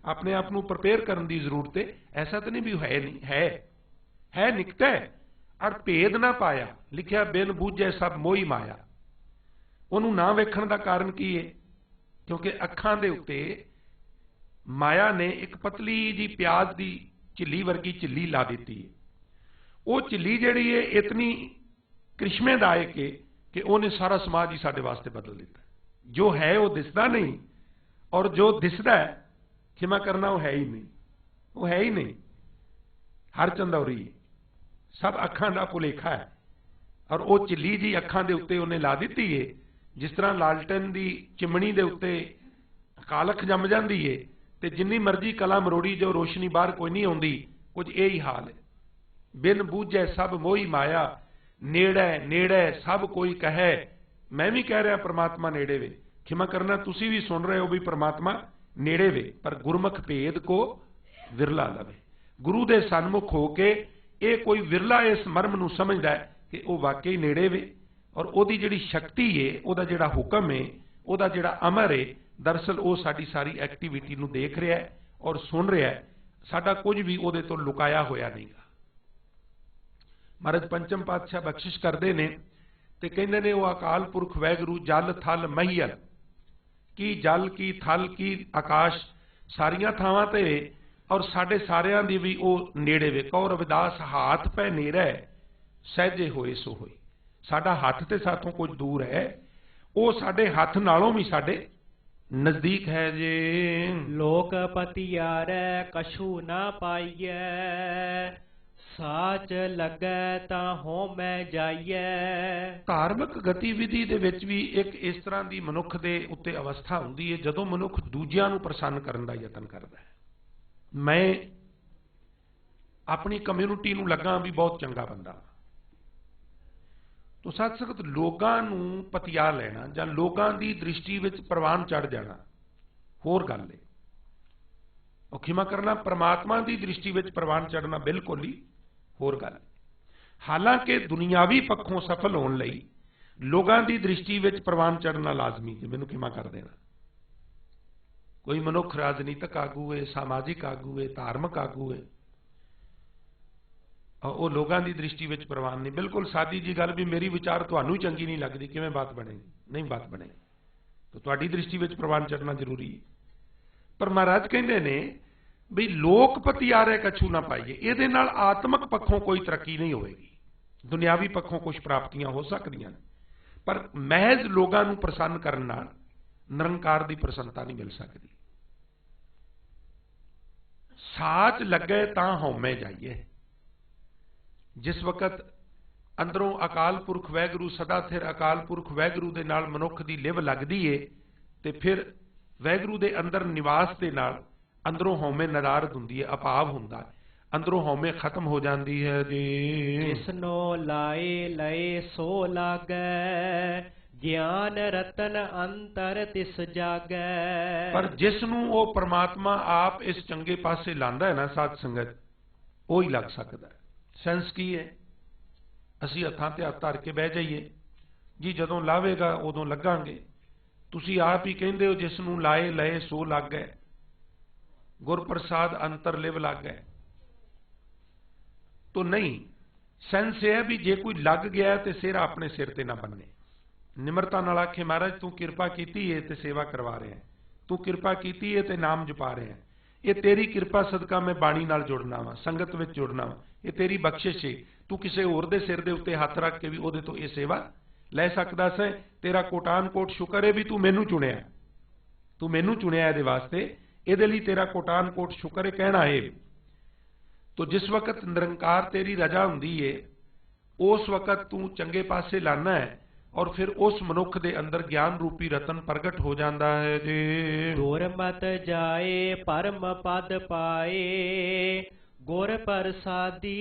अपने आप नूं प्रिपेयर करने की जरूरत है। ऐसा तो नहीं भी है नहीं, है निकट है। और भेद ना पाया, लिखिया बिन बूझे सब मोही माया। ਉਹਨੂੰ ਨਾ ਵੇਖਣ ਦਾ ਕਾਰਨ ਕੀ ਹੈ? ਕਿਉਂਕਿ ਅੱਖਾਂ ਦੇ ਉੱਤੇ ਮਾਇਆ ਨੇ ਇੱਕ ਪਤਲੀ ਜੀ ਪਿਆਜ਼ ਦੀ ਝਿੱਲੀ ਵਰਗੀ ਝਿੱਲੀ ਲਾ ਦਿੱਤੀ ਹੈ। ਉਹ ਝਿੱਲੀ ਜਿਹੜੀ ਹੈ ਇਤਨੀ ਕ੍ਰਿਸ਼ਮੇਦਾਇਕ ਹੈ ਕਿ ਉਹਨੇ ਸਾਰਾ ਸਮਾਜ ਹੀ ਸਾਡੇ ਵਾਸਤੇ ਬਦਲ ਦਿੱਤਾ। ਜੋ ਹੈ ਉਹ ਦਿਸਦਾ ਨਹੀਂ, ਔਰ ਜੋ ਦਿਸਦਾ ਹੈ ਖਿਮਾ ਕਰਨਾ ਉਹ ਹੈ ਹੀ ਨਹੀਂ, ਉਹ ਹੈ ਹੀ ਨਹੀਂ। ਹਰ ਚੰਦੌਰੀ ਸਭ ਅੱਖਾਂ ਦਾ ਭੁਲੇਖਾ ਹੈ, ਔਰ ਉਹ ਝਿੱਲੀ ਜੀ ਅੱਖਾਂ ਦੇ ਉੱਤੇ ਉਹਨੇ ਲਾ ਦਿੱਤੀ ਹੈ। ਜਿਸ ਤਰ੍ਹਾਂ ਲਾਲਟਨ ਦੀ ਚਿਮਣੀ ਦੇ ਉੱਤੇ ਕਾਲਖ ਜੰਮ ਜਾਂਦੀ ਹੈ ਤੇ ਜਿੰਨੀ ਮਰਜ਼ੀ ਕਲਾ ਮਰੋੜੀ ਜੋ ਰੋਸ਼ਨੀ ਬਾਹਰ ਕੋਈ ਨਹੀਂ ਆਉਂਦੀ, ਕੁਝ ਇਹ ਹੀ ਹਾਲ ਹੈ। ਬਿਨ ਬੂਝੈ ਸਭ ਮੋਹੀ ਮਾਇਆ, ਨੇੜੇ ਨੇੜੇ ਸਭ ਕੋਈ ਕਹੈ। ਮੈਂ ਵੀ ਕਹਿ ਰਿਹਾ ਪ੍ਰਮਾਤਮਾ ਨੇੜੇ ਵੇ, ਖਿਮਾ ਕਰਨਾ ਤੁਸੀਂ ਵੀ ਸੁਣ ਰਹੇ ਹੋ ਵੀ ਪ੍ਰਮਾਤਮਾ ਨੇੜੇ ਵੇ, ਪਰ ਗੁਰਮੁਖ ਭੇਦ ਕੋ ਵਿਰਲਾ ਲਵੇ। ਗੁਰੂ ਦੇ ਸਨਮੁਖ ਹੋ ਕੇ ਇਹ ਕੋਈ ਵਿਰਲਾ ਇਸ ਮਰਮ ਨੂੰ ਸਮਝਦਾ ਹੈ ਕਿ ਉਹ ਵਾਕਈ ਨੇੜੇ ਵੇ, ਔਰ ਉਹਦੀ ਜਿਹੜੀ ਸ਼ਕਤੀ ਹੈ, ਉਹਦਾ ਜਿਹੜਾ ਹੁਕਮ ਹੈ, ਉਹਦਾ ਜਿਹੜਾ ਅਮਰ ਹੈ, ਦਰਅਸਲ ਉਹ ਸਾਡੀ ਸਾਰੀ ਐਕਟੀਵਿਟੀ ਨੂੰ ਦੇਖ ਰਿਹਾ ਹੈ ਔਰ ਸੁਣ ਰਿਹਾ ਹੈ। ਸਾਡਾ ਕੁਝ ਵੀ ਉਹਦੇ ਤੋਂ ਲੁਕਾਇਆ ਹੋਇਆ ਨਹੀਂਗਾ। ਮਹਾਰਾਜ ਪੰਚਮ ਪਾਤਸ਼ਾਹ ਬਖਸ਼ਿਸ਼ ਕਰਦੇ ਨੇ ਤੇ ਕਹਿੰਦੇ ਨੇ ਉਹ ਅਕਾਲ ਪੁਰਖ ਵਾਹਿਗੁਰੂ ਜਲ ਥਲ ਮਹੀਲ, ਕੀ ਜਲ ਕੀ ਥਲ ਕੀ ਆਕਾਸ਼, ਸਾਰੀਆਂ ਥਾਵਾਂ ਤੇ ਔਰ ਸਾਡੇ ਸਾਰਿਆਂ ਦੀ ਵੀ ਉਹ ਨੇੜੇ ਵੇ। ਕਹੋ ਰਵਿਦਾਸ ਹਾਥ ਪੈ ਨੇੜੇ ਸਹਿਜੇ ਹੋਏ ਸੋ ਹੋਈ। ਸਾਡਾ ਹੱਥ ਤੇ ਸਾਥੋਂ ਕੁਝ ਦੂਰ ਹੈ, ਉਹ ਸਾਡੇ ਹੱਥ ਨਾਲੋਂ ਵੀ ਸਾਡੇ ਨਜ਼ਦੀਕ ਹੈ ਜੀ। ਲੋਕ ਪਤਿਆਰੈ ਕਛੂ ਨਾ ਪਾਈਐ, ਸਾਚ ਲੱਗੈ ਤਾਂ ਹੋਮੈ ਜਾਈਐ। ਧਾਰਮਿਕ ਗਤੀਵਿਧੀ ਦੇ ਵਿੱਚ ਵੀ ਇੱਕ ਇਸ ਤਰ੍ਹਾਂ ਦੀ ਮਨੁੱਖ ਦੇ ਉੱਤੇ ਅਵਸਥਾ ਹੁੰਦੀ ਹੈ ਜਦੋਂ ਮਨੁੱਖ ਦੂਜਿਆਂ ਨੂੰ ਪ੍ਰਸੰਨ ਕਰਨ ਦਾ ਯਤਨ ਕਰਦਾ ਹੈ। ਮੈਂ ਆਪਣੀ ਕਮਿਊਨਿਟੀ ਨੂੰ ਲੱਗਾ ਵੀ ਬਹੁਤ ਚੰਗਾ ਬੰਦਾ, ਤੋ ਸਤ ਸੰਗਤ ਲੋਕਾਂ ਨੂੰ ਪਤਿਆ ਲੈਣਾ ਜਾਂ ਲੋਕਾਂ ਦੀ ਦ੍ਰਿਸ਼ਟੀ ਵਿੱਚ ਪ੍ਰਵਾਨ ਚੜ ਜਾਣਾ ਹੋਰ ਗੱਲ ਹੈ। ਉਹ ਖਿਮਾ ਕਰਨਾ ਪਰਮਾਤਮਾ ਦੀ ਦ੍ਰਿਸ਼ਟੀ ਵਿੱਚ ਪ੍ਰਵਾਨ ਚੜਨਾ ਬਿਲਕੁਲ ਹੀ ਹੋਰ ਗੱਲ। ਹਾਲਾਂਕਿ ਦੁਨਿਆਵੀ ਪੱਖੋਂ ਸਫਲ ਹੋਣ ਲਈ ਲੋਕਾਂ ਦੀ ਦ੍ਰਿਸ਼ਟੀ ਵਿੱਚ ਪ੍ਰਵਾਨ ਚੜਨਾ ਲਾਜ਼ਮੀ ਹੈ। ਮੈਨੂੰ ਖਿਮਾ ਕਰ ਦੇਣਾ, ਕੋਈ ਮਨੁੱਖ ਰਾਜਨੀਤਿਕ ਆਗੂ ਹੈ, ਸਮਾਜਿਕ ਆਗੂ ਹੈ, ਧਾਰਮਿਕ ਆਗੂ ਹੈ, ਉਹ ਲੋਕਾਂ ਦੀ ਦ੍ਰਿਸ਼ਟੀ ਵਿੱਚ ਪ੍ਰਵਾਨ ਨਹੀਂ। ਬਿਲਕੁਲ ਸਾਦੀ ਜੀ ਗੱਲ ਵੀ ਮੇਰੀ ਵਿਚਾਰ ਤੁਹਾਨੂੰ ਚੰਗੀ ਨਹੀਂ ਲੱਗਦੀ, ਕਿਵੇਂ ਬਾਤ ਬਣੇਗੀ? ਨਹੀਂ ਬਾਤ ਬਣੇਗੀ। ਤਾਂ ਤੁਹਾਡੀ ਦ੍ਰਿਸ਼ਟੀ ਵਿੱਚ ਪ੍ਰਵਾਨ ਚੜਨਾ ਜ਼ਰੂਰੀ ਹੈ। ਪਰ ਮਹਾਰਾਜ ਕਹਿੰਦੇ ਨੇ ਵੀ ਲੋਕ ਪਤਿਆਰੇ ਕਛੂ ਨਾ ਪਾਈਏ, ਇਹਦੇ ਨਾਲ ਆਤਮਿਕ ਪੱਖੋਂ ਕੋਈ ਤਰੱਕੀ ਨਹੀਂ ਹੋਵੇਗੀ। ਦੁਨਿਆਵੀ ਪੱਖੋਂ ਕੁਝ ਪ੍ਰਾਪਤੀਆਂ ਹੋ ਸਕਦੀਆਂ ਨੇ, ਪਰ ਮਹਿਜ਼ ਲੋਕਾਂ ਨੂੰ ਪ੍ਰਸੰਨ ਕਰਨ ਨਾਲ ਨਿਰੰਕਾਰ ਦੀ ਪ੍ਰਸੰਨਤਾ ਨਹੀਂ ਮਿਲ ਸਕਦੀ। ਸਾਚ ਲੱਗੇ ਤਾਂ ਹਉਮੈ ਜਾਈਏ। ਜਿਸ ਵਕਤ ਅੰਦਰੋਂ ਅਕਾਲ ਪੁਰਖ ਵਾਹਿਗੁਰੂ ਸਦਾ ਸਥਿਰ ਅਕਾਲ ਪੁਰਖ ਵਾਹਿਗੁਰੂ ਦੇ ਨਾਲ ਮਨੁੱਖ ਦੀ ਲਿਵ ਲੱਗਦੀ ਏ ਤੇ ਫਿਰ ਵਾਹਿਗੁਰੂ ਦੇ ਅੰਦਰ ਨਿਵਾਸ ਦੇ ਨਾਲ ਅੰਦਰੋਂ ਹਉਮੈ ਨਰਾਰਦ ਹੁੰਦੀ ਹੈ, ਅਭਾਵ ਹੁੰਦਾ ਹੈ, ਅੰਦਰੋਂ ਹਉਮੈ ਖਤਮ ਹੋ ਜਾਂਦੀ ਹੈ ਜੀ। ਜਿਸਨੋ ਲਾਏ ਲਏ ਸੋ ਲਾਗੈ, ਗਿਆਨ ਰਤਨ ਅੰਤਰ ਤਿਸ ਜਾਗੈ। ਪਰ ਜਿਸ ਨੂੰ ਉਹ ਪ੍ਰਮਾਤਮਾ ਆਪ ਇਸ ਚੰਗੇ ਪਾਸੇ ਲਾਂਦਾ ਹੈ ਨਾ ਸਾਧ ਸੰਗਤ, ਉਹ ਹੀ ਲੱਗ ਸਕਦਾ ਹੈ। ਸੈਂਸ ਕੀ ਹੈ? ਅਸੀਂ ਹੱਥਾਂ ਤੇ ਹੱਥ ਧਰ ਕੇ ਬਹਿ ਜਾਈਏ ਜੀ, ਜਦੋਂ ਲਾਵੇਗਾ ਉਦੋਂ ਲੱਗਾਂਗੇ। ਤੁਸੀਂ ਆਪ ਹੀ ਕਹਿੰਦੇ ਹੋ ਜਿਸ ਨੂੰ ਲਾਏ ਲਏ ਸੋ ਲਾਗੈ, ਗੁਰ ਪ੍ਰਸਾਦ ਅੰਤਰ ਲਿਵ ਲਾਗੈ। ਤੋ ਨਹੀਂ, ਸੈਂਸ ਇਹ ਹੈ ਵੀ ਜੇ ਕੋਈ ਲੱਗ ਗਿਆ ਤੇ ਸਿਰ ਆਪਣੇ ਸਿਰ ਤੇ ਨਾ ਬੰਨੇ, ਨਿਮਰਤਾ ਨਾਲ ਆਖੇ ਮਹਾਰਾਜ ਤੂੰ ਕਿਰਪਾ ਕੀਤੀ ਹੈ ਤੇ ਸੇਵਾ ਕਰਵਾ ਰਿਹਾ, ਤੂੰ ਕਿਰਪਾ ਕੀਤੀ ਹੈ ਤੇ ਨਾਮ ਜਪਾ ਰਿਹਾ, ਇਹ ਤੇਰੀ ਕਿਰਪਾ ਸਦਕਾ ਮੈਂ ਬਾਣੀ ਨਾਲ ਜੁੜਨਾ ਵਾ, ਸੰਗਤ ਵਿੱਚ ਜੁੜਨਾ ਵਾ, ਇਹ ਤੇਰੀ ਬਖਸ਼ਿਸ਼ ਹੈ। ਤੂੰ ਕਿਸੇ ਹੋਰ ਦੇ ਸਿਰ ਦੇ ਉੱਤੇ ਹੱਥ ਰੱਖ ਕੇ ਵੀ ਉਹਦੇ ਤੋਂ ਇਹ ਸੇਵਾ ਲੈ ਸਕਦਾ ਸੈਂ। ਤੇਰਾ ਕੋਟਾਨ ਕੋਟ ਸ਼ੁਕਰ ਹੈ ਵੀ ਤੂੰ ਮੈਨੂੰ ਚੁਣਿਆ, ਤੂੰ ਮੈਨੂੰ ਚੁਣਿਆ ਇਹਦੇ ਵਾਸਤੇ, ਇਹਦੇ ਲਈ ਤੇਰਾ ਕੋਟਾਨ ਕੋਟ ਸ਼ੁਕਰ ਹੈ ਕਹਿਣਾ ਹੈ। ਤੋ ਜਿਸ ਵਕਤ ਨਿਰੰਕਾਰ ਤੇਰੀ ਰਜਾ ਹੁੰਦੀ ਹੈ ਉਸ ਵਕਤ ਤੂੰ ਚੰਗੇ ਪਾਸੇ ਲਾਣਾ ਹੈ ਔਰ ਫਿਰ ਉਸ ਮਨੁੱਖ ਦੇ ਅੰਦਰ ਗਿਆਨ ਰੂਪੀ ਰਤਨ ਪ੍ਰਗਟ ਹੋ ਜਾਂਦਾ ਹੈ ਜੀ। ਦੁਰਮਤ ਜਾਏ ਪਰਮ ਪਦ ਪਾਏ, ਗੁਰ ਪ੍ਰਸਾਦੀ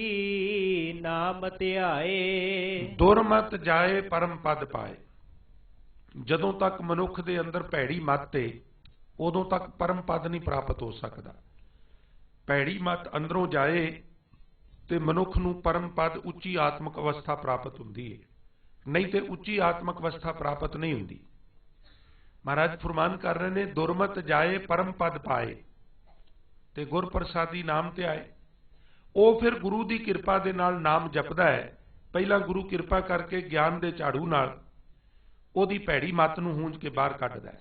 ਨਾਮ ਧਿਆਏ। ਦੁਰਮਤ ਜਾਏ ਪਰਮ ਪਦ ਪਾਏ। ਜਦੋਂ ਤੱਕ ਮਨੁੱਖ ਦੇ ਅੰਦਰ ਭੈੜੀ ਮੱਤ ਹੈ ਉਦੋਂ ਤੱਕ ਪਰਮ ਪਦ ਨਹੀਂ ਪ੍ਰਾਪਤ ਹੋ ਸਕਦਾ। ਭੈੜੀ ਮੱਤ ਅੰਦਰੋਂ ਜਾਏ ਤੇ ਮਨੁੱਖ ਨੂੰ ਪਰਮ ਪਦ ਉੱਚੀ ਆਤਮਿਕ ਅਵਸਥਾ ਪ੍ਰਾਪਤ ਹੁੰਦੀ ਹੈ, ਨਹੀਂ ਤੇ ਉੱਚੀ ਆਤਮਿਕ ਅਵਸਥਾ ਪ੍ਰਾਪਤ ਨਹੀਂ ਹੁੰਦੀ। ਮਹਾਰਾਜ ਫਰਮਾਨ ਕਰ ਰਹੇ ਨੇ ਦੁਰਮਤ ਜਾਏ ਪਰਮ ਪਦ ਪਾਏ ਤੇ ਗੁਰ ਪ੍ਰਸਾਦੀ ਨਾਮ ਧਿਆਏ। ਉਹ ਫਿਰ ਗੁਰੂ ਦੀ ਕਿਰਪਾ ਦੇ ਨਾਲ ਨਾਮ ਜਪਦਾ ਹੈ। ਪਹਿਲਾਂ ਗੁਰੂ ਕਿਰਪਾ ਕਰਕੇ ਗਿਆਨ ਦੇ ਝਾੜੂ ਨਾਲ ਉਹਦੀ ਭੈੜੀ ਮੱਤ ਨੂੰ ਹੂੰਝ ਕੇ ਬਾਹਰ ਕੱਢਦਾ ਹੈ।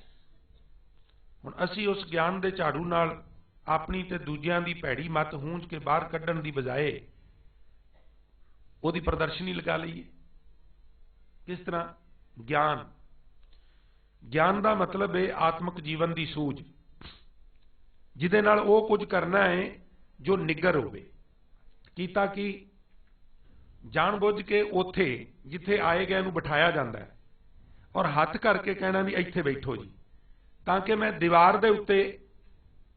ਹੁਣ ਅਸੀਂ ਉਸ ਗਿਆਨ ਦੇ ਝਾੜੂ ਨਾਲ ਆਪਣੀ ਤੇ ਦੂਜਿਆਂ ਦੀ ਭੈੜੀ ਮੱਤ ਹੂੰਝ ਕੇ ਬਾਹਰ ਕੱਢਣ ਦੀ ਬਜਾਏ ਉਹਦੀ ਪ੍ਰਦਰਸ਼ਨੀ ਲਗਾ ਲਈਏ। ਕਿਸ ਤਰ੍ਹਾਂ? ਗਿਆਨ ਦਾ ਮਤਲਬ ਹੈ ਆਤਮਿਕ ਜੀਵਨ ਦੀ ਸੂਝ, ਜਿਹਦੇ ਨਾਲ ਉਹ ਕੁਝ ਕਰਨਾ ਹੈ ਜੋ ਨਿੱਗਰ ਹੋਵੇ। ਕੀਤਾ ਕਿ ਜਾਣ ਬੁੱਝ ਕੇ ਉੱਥੇ ਜਿੱਥੇ ਆਏ ਗਏ ਨੂੰ ਬਿਠਾਇਆ ਜਾਂਦਾ ਹੈ ਔਰ ਹੱਥ ਕਰਕੇ ਕਹਿਣਾ ਵੀ ਇੱਥੇ ਬੈਠੋ ਜੀ, ਤਾਂ ਕਿ ਮੈਂ ਦੀਵਾਰ ਦੇ ਉੱਤੇ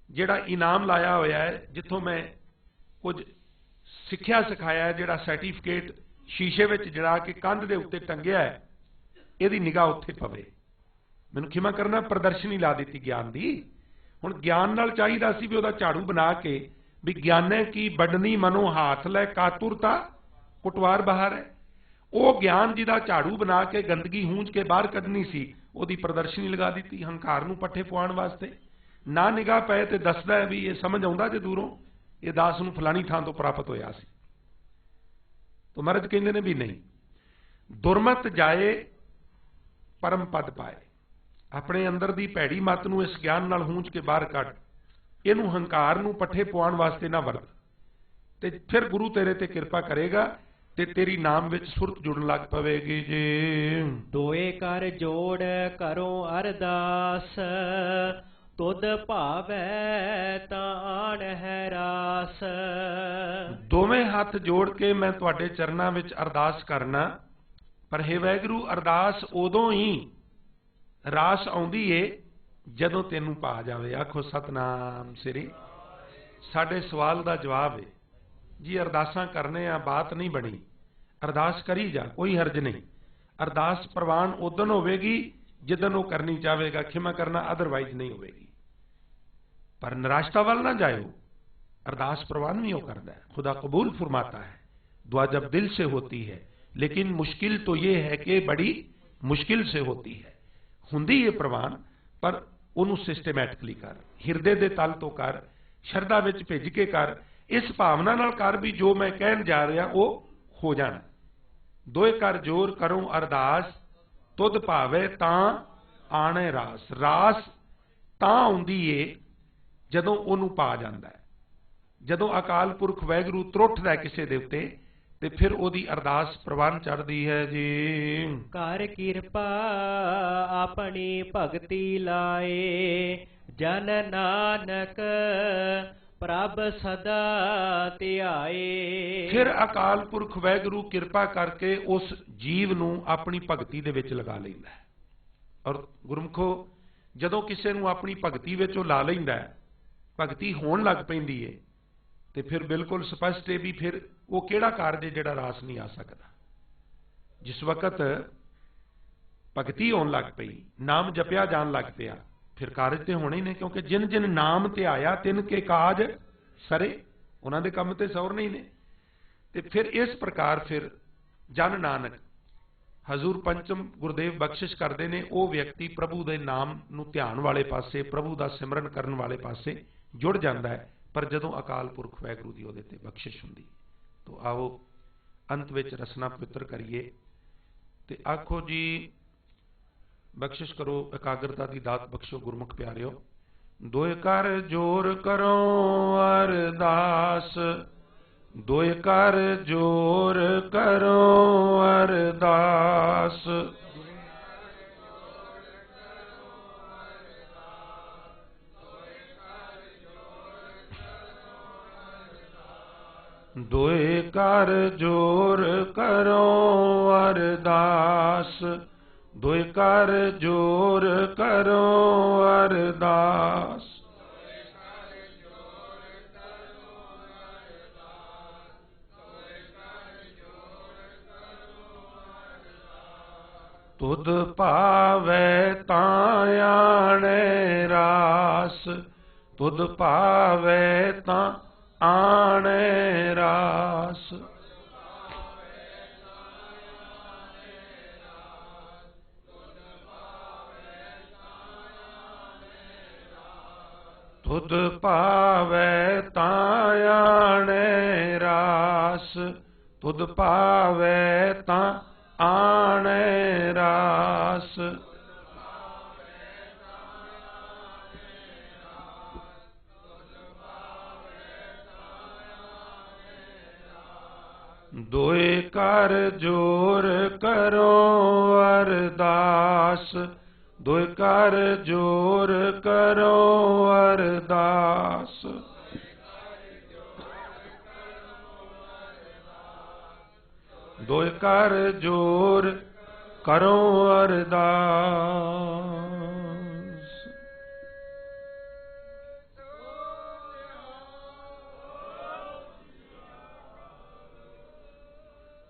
ਜਿਹੜਾ ਇਨਾਮ ਲਾਇਆ ਹੋਇਆ ਹੈ, ਜਿੱਥੋਂ ਮੈਂ ਕੁਝ ਸਿੱਖਿਆ ਸਿਖਾਇਆ ਹੈ, ਜਿਹੜਾ ਸਰਟੀਫਿਕੇਟ ਸ਼ੀਸ਼ੇ ਵਿੱਚ ਜੜਾ ਕੇ ਕੰਧ ਦੇ ਉੱਤੇ ਟੰਗਿਆ ਹੈ, ਇਹਦੀ ਨਿਗਾਹ ਉੱਥੇ ਪਵੇ। ਮੈਨੂੰ ਖਿਮਾ ਕਰਨਾ, ਪ੍ਰਦਰਸ਼ਨੀ ਲਾ ਦਿੱਤੀ ਗਿਆਨ ਦੀ। ਹੁਣ ਗਿਆਨ ਨਾਲ ਚਾਹੀਦਾ ਸੀ ਵੀ ਉਹਦਾ ਝਾੜੂ ਬਣਾ ਕੇ ਵੀ ਗਿਆਨੇ ਕੀ ਵੱਡਣੀ ਮਨੋਂ ਹਾਥ ਲੈ ਕਾਤੁਰਤਾ ਕੁਟਵਾਰ ਬਾਹਰ ਹੈ। ਉਹ ਗਿਆਨ ਜਿਹਦਾ ਝਾੜੂ ਬਣਾ ਕੇ ਗੰਦਗੀ ਹੂੰਝ ਕੇ ਬਾਹਰ ਕੱਢਣੀ ਸੀ, ਉਹਦੀ ਪ੍ਰਦਰਸ਼ਨੀ ਲਗਾ ਦਿੱਤੀ ਹੰਕਾਰ ਨੂੰ ਪੱਠੇ ਪਵਾਉਣ ਵਾਸਤੇ। ਨਾ ਨਿਗਾਹ ਪਏ ਤੇ ਦੱਸਦਾ ਹੈ ਵੀ ਇਹ ਸਮਝ ਆਉਂਦਾ ਜੇ ਦੂਰੋਂ ਇਹ ਦਾਸ ਨੂੰ ਫਲਾਣੀ ਥਾਂ ਤੋਂ ਪ੍ਰਾਪਤ ਹੋਇਆ ਸੀ। ਤਾਂ ਮਹਾਰਾਜ ਕਹਿੰਦੇ ਨੇ ਵੀ ਨਹੀਂ, ਦੁਰਮਤ ਜਾਏ ਪਰਮ ਪਦ ਪਾਏ। ਆਪਣੇ ਅੰਦਰ ਦੀ ਭੈੜੀ ਮੱਤ ਨੂੰ ਇਸ ਗਿਆਨ ਨਾਲ ਹੂੰਝ ਕੇ ਬਾਹਰ ਕੱਢ, ਇਹਨੂੰ ਹੰਕਾਰ ਨੂੰ ਪੱਠੇ ਪਵਾਉਣ ਵਾਸਤੇ ਨਾ ਵਰਤ, ਤੇ ਫਿਰ ਗੁਰੂ ਤੇਰੇ ਤੇ ਕਿਰਪਾ ਕਰੇਗਾ ਤੇ ਤੇਰੀ ਨਾਮ ਵਿੱਚ ਸੁਰਤ ਜੁੜਨ ਲੱਗ ਪਵੇਗੀ ਜੀ। ਦੋਏ ਕਰ ਜੋੜ ਕਰੋ ਅਰਦਾਸ, ਤੁਧ ਭਾਵੈ ਤਾਂ ਆਣ ਹੈ ਰਾਸ। ਦੋਵੇਂ ਹੱਥ ਜੋੜ ਕੇ ਮੈਂ ਤੁਹਾਡੇ ਚਰਨਾਂ ਵਿੱਚ ਅਰਦਾਸ ਕਰਨਾ, ਪਰ ਹੇ ਵਾਹਿਗੁਰੂ ਅਰਦਾਸ ਉਦੋਂ ਹੀ ਰਾਸ ਆਉਂਦੀ ਏ ਜਦੋਂ ਤੈਨੂੰ ਪਾ ਜਾਵੇ। ਆਖੋ ਸਤਨਾਮ ਸ੍ਰੀ। ਸਾਡੇ ਸਵਾਲ ਦਾ ਜਵਾਬ ਹੈ ਜੀ, ਅਰਦਾਸਾਂ ਕਰਨੇ ਆ, ਬਾਤ ਨਹੀਂ ਬਣੀ, ਅਰਦਾਸ ਕਰੀ ਜਾ, ਕੋਈ ਹਰਜ ਨਹੀਂ। ਅਰਦਾਸ ਪ੍ਰਵਾਨ ਉਦੋਂ ਹੋਵੇਗੀ ਜਿੱਦਨ ਉਹ ਕਰਨੀ ਚਾਹੇਗਾ, ਖਿਮਾ ਕਰਨਾ ਅਦਰਵਾਈਜ਼ ਨਹੀਂ ਹੋਵੇਗੀ। ਪਰ ਨਿਰਾਸ਼ਤਾ ਵੱਲ ਨਾ ਜਾਇਓ, अरदास प्रवान भी वो करता है, खुदा कबूल फरमाता है। दुआ जब दिल से होती है, लेकिन मुश्किल तो ये है कि बड़ी मुश्किल से होती है। हुंदी ये प्रवान, पर ਉਹਨੂੰ ਸਿਸਟਮੈਟਿਕਲੀ ਕਰ, ਹਿਰਦੇ ਦੇ ਤਲ ਤੋਂ ਕਰ, ਸ਼ਰਧਾ ਵਿੱਚ ਭਿੱਜ ਕੇ ਕਰ, ਇਸ ਭਾਵਨਾ ਨਾਲ ਕਰ ਵੀ ਜੋ ਮੈਂ ਕਹਿਣ ਜਾ ਰਿਹਾ ਉਹ ਹੋ ਜਾਣਾ। ਦੋਏ ਕਰ ਜੋਰ ਕਰੋ ਅਰਦਾਸ, ਤੁਧ ਭਾਵੇ ਤਾਂ ਆਣੇ ਰਾਸ। ਰਾਸ ਤਾਂ ਆਉਂਦੀ ਏ ਜਦੋਂ ਉਹਨੂੰ ਪਾ ਜਾਂਦਾ ਹੈ। ਜਦੋਂ ਅਕਾਲ ਪੁਰਖ ਵਾਹਿਗੁਰੂ ਤਰੁੱਠਦਾ ਕਿਸੇ ਦੇ ਉੱਤੇ ਤੇ ਫਿਰ ਉਹਦੀ ਅਰਦਾਸ ਪ੍ਰਵਾਨ ਚੜ੍ਹਦੀ ਹੈ ਜੀ। ਕਰ ਕਿਰਪਾ ਆਪਣੀ ਭਗਤੀ ਲਾਏ, ਜਨ ਨਾਨਕ ਪ੍ਰਭ ਸਦਾ ਧਿਆਏ। ਫਿਰ ਅਕਾਲ ਪੁਰਖ ਵਾਹਿਗੁਰੂ ਕਿਰਪਾ ਕਰਕੇ ਉਸ ਜੀਵ ਨੂੰ ਆਪਣੀ ਭਗਤੀ ਦੇ ਵਿੱਚ ਲਗਾ ਲੈਂਦਾ ਹੈ। ਔਰ ਗੁਰਮੁਖੋ, ਜਦੋਂ ਕਿਸੇ ਨੂੰ ਆਪਣੀ ਭਗਤੀ ਵਿੱਚ ਉਹ ਲਾ ਲੈਂਦਾ ਹੈ, ਭਗਤੀ ਹੋਣ ਲੱਗ ਪੈਂਦੀ ਹੈ, ਤੇ ਫਿਰ ਬਿਲਕੁਲ ਸਪਸ਼ਟ ਹੈ ਵੀ ਫਿਰ ਉਹ ਕਿਹੜਾ ਕਾਰਜ ਹੈ ਜਿਹੜਾ ਰਾਸ ਨਹੀਂ ਆ ਸਕਦਾ। ਜਿਸ ਵਕਤ ਭਗਤੀ ਹੋਣ ਲੱਗ ਪਈ, ਨਾਮ ਜਪਿਆ ਜਾਣ ਲੱਗ ਪਿਆ, ਫਿਰ ਕਾਰਜ ਤੇ ਹੋਣੇ ਹੀ ਨੇ, ਕਿਉਂਕਿ ਜਿਨ ਜਿਨ ਨਾਮ ਧਿਆਇਆ ਤਿਨ ਕੇ ਕਾਜ ਸਰੇ, ਉਹਨਾਂ ਦੇ ਕੰਮ ਤੇ ਸੌਰਨੇ ਹੀ ਨੇ। ਤੇ ਫਿਰ ਇਸ ਪ੍ਰਕਾਰ ਫਿਰ ਜਨ ਨਾਨਕ ਹਜ਼ੂਰ ਪੰਚਮ ਗੁਰਦੇਵ ਬਖਸ਼ਿਸ਼ ਕਰਦੇ ਨੇ, ਉਹ ਵਿਅਕਤੀ ਪ੍ਰਭੂ ਦੇ ਨਾਮ ਨੂੰ ਧਿਆਨ ਵਾਲੇ ਪਾਸੇ, ਪ੍ਰਭੂ ਦਾ ਸਿਮਰਨ ਕਰਨ ਵਾਲੇ ਪਾਸੇ ਜੁੜ ਜਾਂਦਾ ਹੈ। ਪਰ ਜਦੋਂ ਅਕਾਲ ਪੁਰਖ ਵਾਹਿਗੁਰੂ ਦੀ ਉਹਦੇ ਤੇ ਬਖਸ਼ਿਸ਼ ਹੁੰਦੀ। ਤੋ ਆਓ ਅੰਤ ਵਿੱਚ ਰਸਨਾ ਪਵਿੱਤਰ ਕਰੀਏ ਤੇ ਆਖੋ ਜੀ, ਬਖਸ਼ਿਸ਼ ਕਰੋ, ਇਕਾਗਰਤਾ ਦੀ ਦਾਤ ਬਖਸ਼ੋ ਗੁਰਮੁਖ ਪਿਆਰਿਓ। ਦੋਇ ਕਰ ਜੋਰ ਕਰੋ ਅਰਦਾਸ, ਦੋਇ ਕਰ ਜੋਰ ਕਰੋ ਅਰਦਾਸ। ਦੋਇ ਕਰ ਜੋਰ ਕਰੋ ਅਰਦਾਸ, ਦੋਇ ਕਰ ਜੋਰ ਕਰੋ ਅਰਦਾਸ। ਤੁਧ ਭਾਵੈ ਤਾਂ ਆਣੇ ਰਾਸ, ਤੁਧ ਭਾਵੈ ਤਾਂ ਆਣੇ ਰਾਸ। ਤੁਧ ਭਾਵੈ ਤਾਂ ਆਣੇ ਰਾਸ, ਤੁਧ ਭਾਵੈ ਤਾਂ ਆਣੈ ਰਾਸ। ਦੋਏ ਕਰ ਜੋਰ ਕਰੋ ਅਰਦਾਸ। ਦੋਏ ਕਰ ਜੋਰ ਕਰੋ ਅਰਦਾਸ। ਦੋਏ ਕਰ ਜੋਰ ਕਰੋ ਅਰਦਾਸ।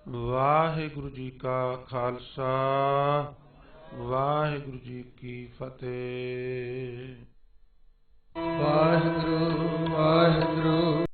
ਵਾਹਿਗੁਰੂ ਜੀ ਕਾ ਖਾਲਸਾ, ਵਾਹਿਗੁਰੂ ਜੀ ਕੀ ਫਤਿਹ। ਵਾਹਿਗੁਰੂ ਵਾਹਿਗੁਰੂ।